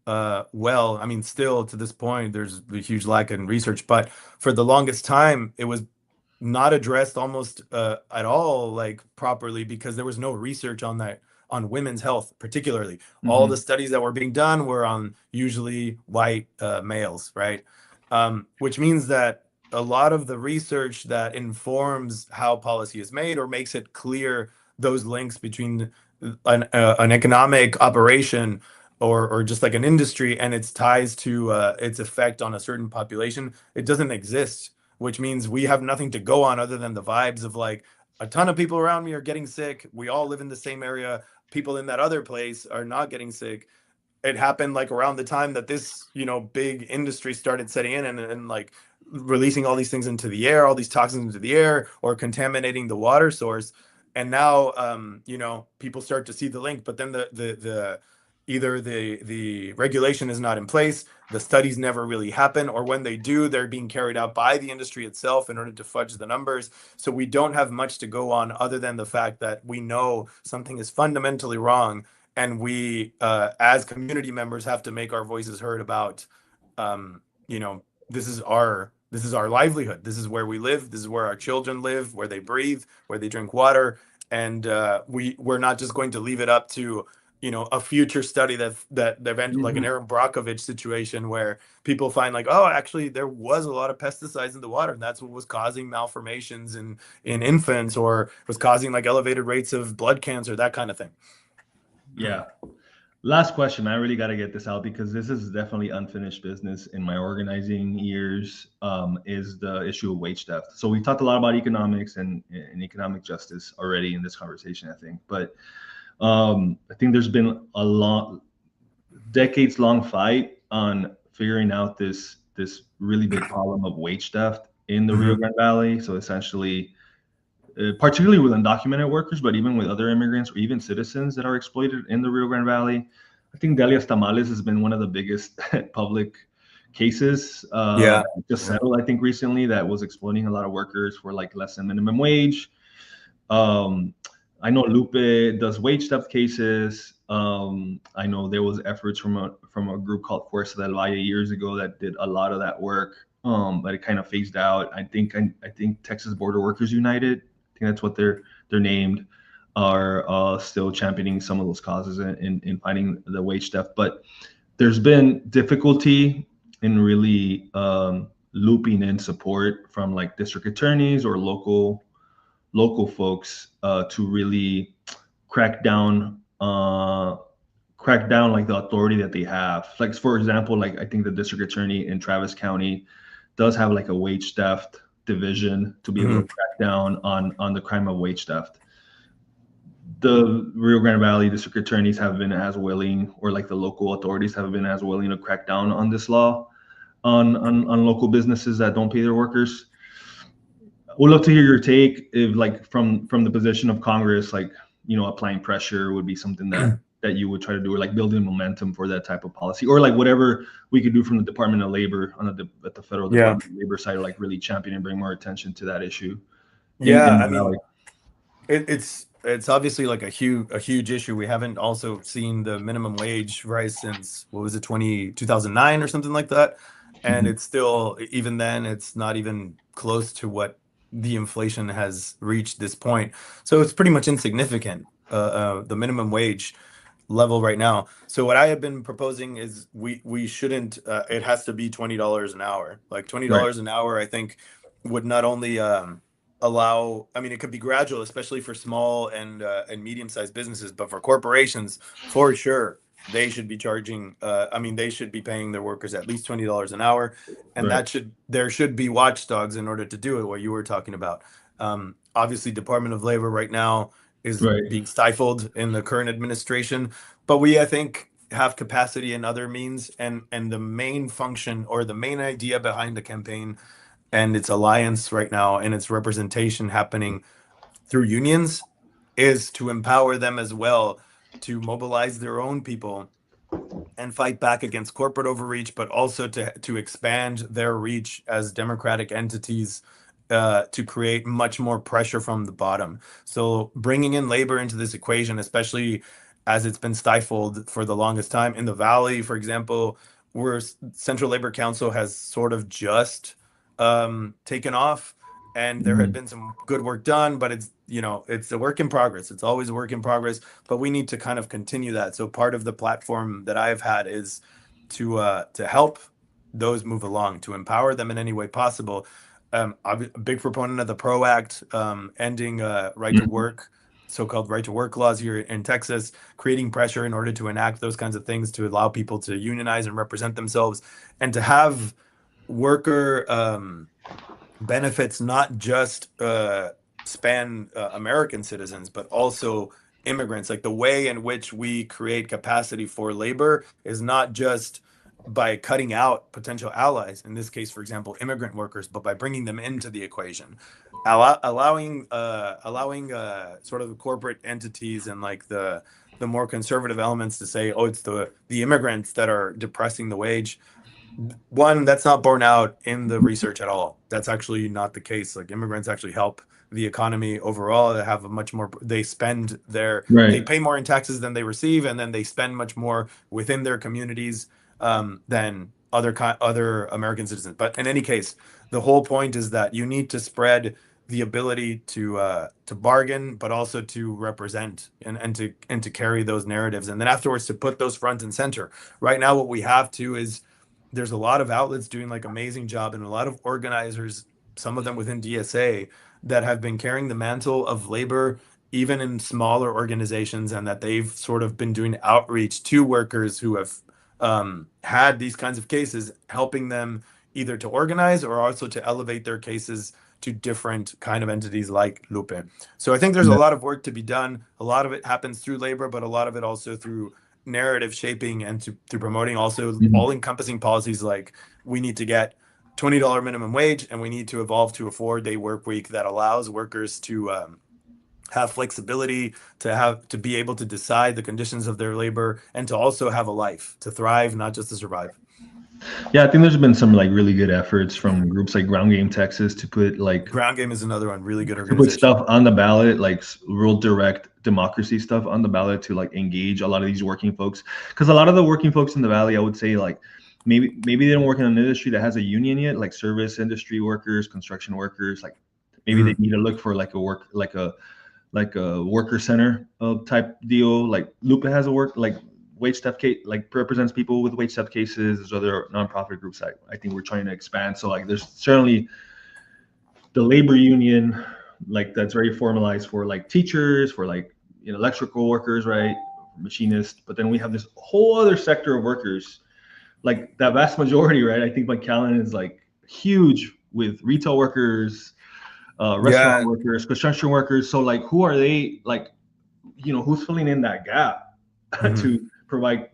well. I mean, still to this point, there's a huge lack in research, but for the longest time, it was not addressed almost at all, like properly, because there was no research on that, on women's health particularly. All the studies that were being done were on usually white males, right? Which means that a lot of the research that informs how policy is made or makes it clear those links between an economic operation or just like an industry and its ties to its effect on a certain population, it doesn't exist, which means we have nothing to go on other than the vibes of like, a ton of people around me are getting sick. We all live in the same area. People in that other place are not getting sick. It happened like around the time that this, big industry started setting in and like releasing all these things into the air, all these toxins into the air, or contaminating the water source. And now, people start to see the link, but then the either the regulation is not in place, the studies never really happen, or when they do, they're being carried out by the industry itself in order to fudge the numbers. So we don't have much to go on other than the fact that we know something is fundamentally wrong, and we, as community members, have to make our voices heard about, um, you know, this is our livelihood. This is where we live. This is where our children live, where they breathe, where they drink water, and we're not just going to leave it up to, a future study that event like an Mhm. Aaron Brockovich situation where people find like, oh, actually there was a lot of pesticides in the water, and that's what was causing malformations in infants, or was causing like elevated rates of blood cancer, that kind of thing. Yeah. Last question. I really got to get this out because this is definitely unfinished business in my organizing years. Is the issue of wage theft. So we talked a lot about economics and economic justice already in this conversation, I think. But I think there's been a long, decades long fight on figuring out this really big problem of wage theft in the Rio Mm-hmm. Grande Valley. So essentially, particularly with undocumented workers, but even with other immigrants or even citizens that are exploited in the Rio Grande Valley. I think Delia's Tamales has been one of the biggest public cases Yeah. just Yeah. settled, I think, recently that was exploiting a lot of workers for like less than minimum wage. Um, I know Lupe does wage theft cases. I know there was efforts from a group called Fuerza del Valle years ago that did a lot of that work, but it kind of phased out. I think Texas Border Workers United, I think that's what they're named, are still championing some of those causes in fighting the wage theft. But there's been difficulty in really looping in support from like district attorneys or local folks to really crack down like the authority that they have. Like for example, like I think the district attorney in Travis County does have like a wage theft division to be able to Mm-hmm. crack down on the crime of wage theft. The Rio Grande Valley district attorneys have been as willing, or like the local authorities have been as willing to crack down on this law on local businesses that don't pay their workers. We'd love to hear your take if like from the position of Congress, like applying pressure would be something that you would try to do, or like building momentum for that type of policy, or like whatever we could do from the Department of Labor at the federal Yeah. Department of Labor side, or like really champion and bring more attention to that issue Yeah. in I the valley. mean, it's obviously like a huge issue. We haven't also seen the minimum wage rise since, what was it, 2009 or something like that. And Mhm. it's still, even then, it's not even close to what the inflation has reached this point. So it's pretty much insignificant, the minimum wage level right now. So what I have been proposing is we shouldn't, it has to be $20 an hour. Like $20 Right, an hour, I think would not only allow, I mean, it could be gradual, especially for small and medium-sized businesses, but for corporations, for sure, they should be charging, I mean, they should be paying their workers at least $20 an hour. And right, there should be watchdogs in order to do it, what you were talking about. Obviously, Department of Labor right now is right, being stifled in the current administration, but we, I think, have capacity in other means, and the main function, or the main idea behind the campaign and its alliance right now, and its representation happening through unions, is to empower them as well, to mobilize their own people and fight back against corporate overreach, but also to expand their reach as democratic entities, to create much more pressure from the bottom. So bringing in labor into this equation, especially as it's been stifled for the longest time in the Valley, for example, where Central Labor Council has sort of just taken off, and there had mhm, been some good work done, but it's a work in progress. It's always a work in progress, but we need to kind of continue that. So part of the platform that I've had is to help those move along, to empower them in any way possible. I'm a big proponent of the PRO Act, ending right to mhm. work, so-called right to work laws here in Texas, creating pressure in order to enact those kinds of things, to allow people to unionize and represent themselves, and to have worker benefits not just span American citizens, but also immigrants. Like the way in which we create capacity for labor is not just by cutting out potential allies, in this case, for example, immigrant workers, but by bringing them into the equation. Allowing sort of the corporate entities and like the more conservative elements to say, oh, it's the immigrants that are depressing the wage. One, that's not borne out in the research at all. That's actually not the case. Like immigrants actually help the economy overall. They have a much more, they Right. pay more in taxes than they receive, and then they spend much more within their communities than other American citizens. But in any case, the whole point is that you need to spread the ability to bargain, but also to represent and to carry those narratives, and then afterwards to put those front and center. Right now, what we have to is there's a lot of outlets doing like amazing job, and a lot of organizers, some of them within DSA, that have been carrying the mantle of labor even in smaller organizations, and that they've sort of been doing outreach to workers who have had these kinds of cases, helping them either to organize or also to elevate their cases to different kind of entities like Lupe. So I think there's a Yeah. lot of work to be done. A lot of it happens through labor, but a lot of it also through narrative shaping and through promoting also Mhm. all-encompassing policies like we need to get $20 minimum wage, and we need to evolve to a 4-day work week that allows workers to have flexibility, to be able to decide the conditions of their labor, and to also have a life, to thrive, not just to survive. Yeah, I think there's been some like really good efforts from groups like Ground Game Texas to put like Ground Game is another one, really good organization. stuff on the ballot, like real direct democracy stuff on the ballot to like engage a lot of these working folks. Because a lot of the working folks in the valley, I would say, like maybe they don't work in an industry that has a union yet, like service industry workers, construction workers. Like maybe they Mm. need to look for like a work like a worker center type deal. Like Lupa has a work like wage theft case, like represents people with wage theft cases. There's other nonprofit groups that I think we're trying to expand. So like there's certainly the labor union, like that's very formalized for like teachers, for like electrical workers, right, machinists. But then we have this whole other sector of workers, like that vast majority, right? I think McAllen is like huge with retail workers, restaurant Yeah. workers, construction workers. So like, who are they? Like, who's filling in that gap Mhm. to provide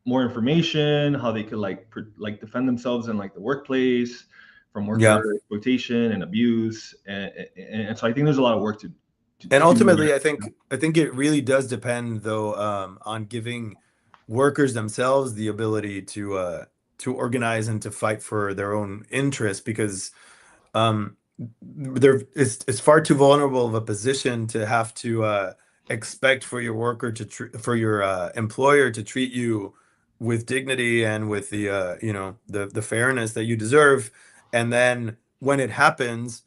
more information, how they could like defend themselves in like the workplace from Yeah. worker exploitation and abuse, and so I think there's a lot of work And to do ultimately, there. I think it really does depend, though, on giving workers themselves the ability to organize and to fight for their own interests, because um, it's far too vulnerable of a position to have to expect for your worker for your employer to treat you with dignity and with the fairness that you deserve, and then when it happens,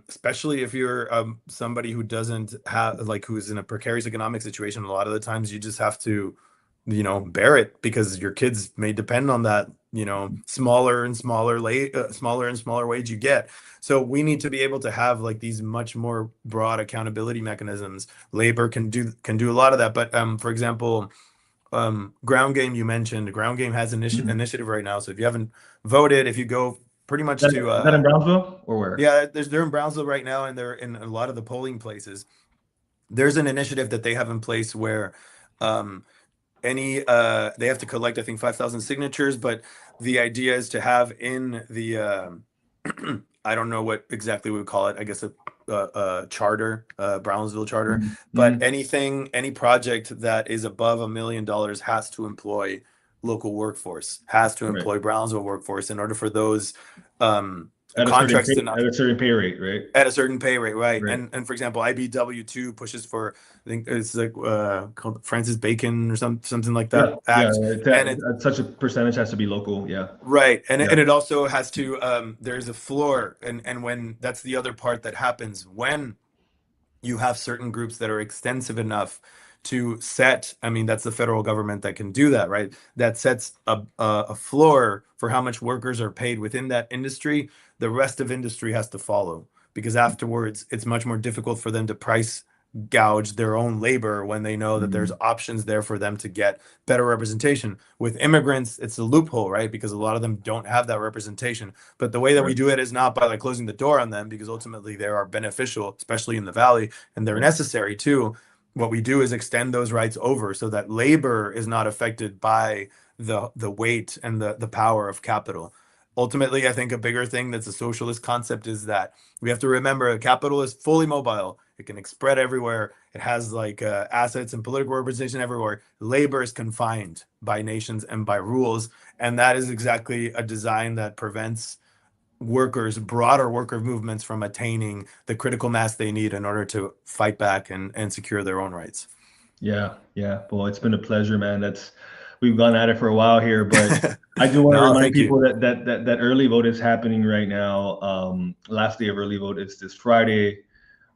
especially if you're somebody who doesn't have, like, who's in a precarious economic situation, a lot of the times you just have to bear it, because your kids may depend on that smaller and smaller wage you get. So we need to be able to have like these much more broad accountability mechanisms. Labor can do a lot of that, but for example, Ground Game, you mentioned Ground Game has an Mhm. initiative right now. So if you haven't voted, if you go pretty much to Is that in Brownsville or where? yeah, they're in Brownsville right now, and they're in a lot of the polling places. There's an initiative that they have in place where um, they have to collect, I think, 5,000 signatures, but the idea is to have in the I don't know what exactly we would call it, I guess a charter, Brownsville charter, but Mhm. any project that is above $1 million has to employ local workforce, has to Right. employ Brownsville workforce in order for those At a certain contracts pay, to not at a certain pay rate, right? at a certain pay rate, right? Right. And for example, IBW2 pushes for, I think it's like called Francis Bacon or something like Yeah. that Yeah. act, and it Such a percentage has to be local. Yeah. right, and Yeah. it also has to there's a floor, and when that's the other part that happens when you have certain groups that are extensive enough to set, I mean, that's the federal government that can do that, right? That sets a floor for how much workers are paid within that industry. The rest of industry has to follow, because afterwards it's much more difficult for them to price gouge their own labor when they know that there's Mhm. options there for them to get better representation. With immigrants, it's a loophole, right? Because a lot of them don't have that representation. But the way that we Right. do it is not by like closing the door on them, because ultimately they are beneficial, especially in the valley, and they're Right. necessary too. What we do is extend those rights over so that labor is not affected by the weight and the power of capital. Ultimately, I think a bigger thing that's a socialist concept is that we have to remember capital is fully mobile. It can spread everywhere. It has like assets and political representation everywhere. Labor is confined by nations and by rules, and that is exactly a design that prevents broader worker movements from attaining the critical mass they need in order to fight back and secure their own rights. Yeah. Yeah. Well, it's been a pleasure, man. That's we've gone at it for a while here, but I do want to No, remind thank you. people that early vote is happening right now. Last day of early vote is this Friday.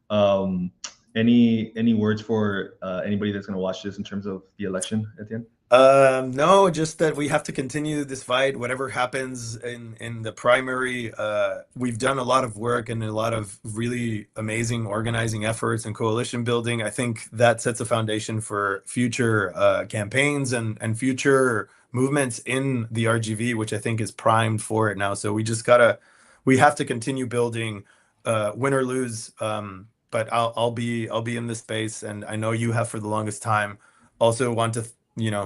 Um, any words for anybody that's going to watch this in terms of the election at the end? No, just that we have to continue this fight, whatever happens in the primary. We've done a lot of work and a lot of really amazing organizing efforts and coalition building. I think that sets a foundation for future campaigns and future movements in the RGV, which I think is primed for it now. So we have to continue building, win or lose. But I'll be in this space, and I know you have for the longest time. Also want to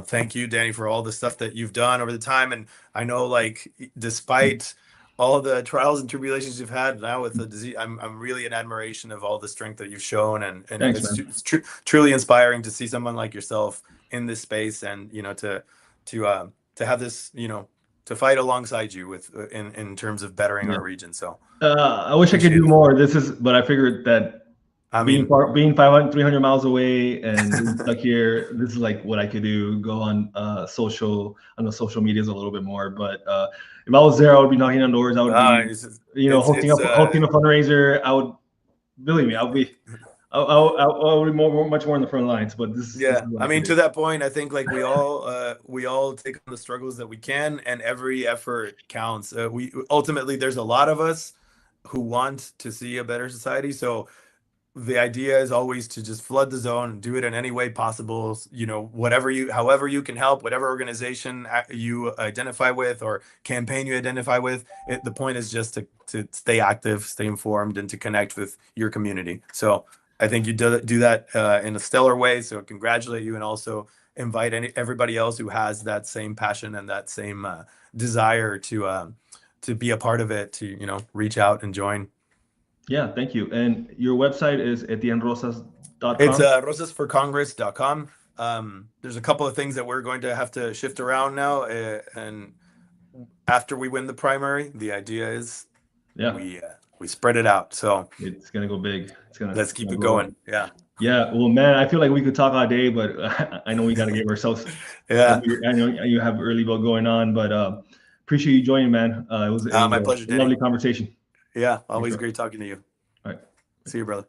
thank you, Danny, for all the stuff that you've done over the time. And I know, like, despite all the trials and tribulations you've had now with the disease, I'm really in admiration of all the strength that you've shown, and Thanks, man. it's truly inspiring to see someone like yourself in this space, and to have this, to fight alongside you with in terms of bettering Yeah. our region. So I wish I could appreciate do it. more. But I figured that I being mean, far, being 500, 300 miles away and being stuck here, this is like what I could do. Go on the social medias a little bit more. But if I was there, I would be knocking on doors. I would be, hosting a fundraiser. I would, believe me, I would be much more in the front lines. But this is yeah, what I I could mean, do. to that point, I think, like, we all take on the struggles that we can, and every effort counts. We ultimately, there's a lot of us who want to see a better society. So the idea is always to just flood the zone, do it in any way possible. However you can help, whatever organization you identify with or campaign you identify with. The point is just to stay active, stay informed, and to connect with your community. So I think you do that in a stellar way. So congratulate you, and also invite everybody else who has that same passion and that same desire to be a part of it, to reach out and join. Yeah, thank you. And your website is It's etiennerosas.com. rosasforcongress.com. There's a couple of things that we're going to have to shift around now, and after we win the primary, the idea is Yeah, we spread it out. So it's gonna go big. let's It's keep gonna it go. going. Yeah, Yeah, well, man, I feel like we could talk all day, but I know we got to give ourselves. yeah. I know you have early vote going on, but appreciate you joining, man. It was My a pleasure, Danny. lovely conversation. Yeah, Thanks, always bro. great talking to you. All right. See you, brother.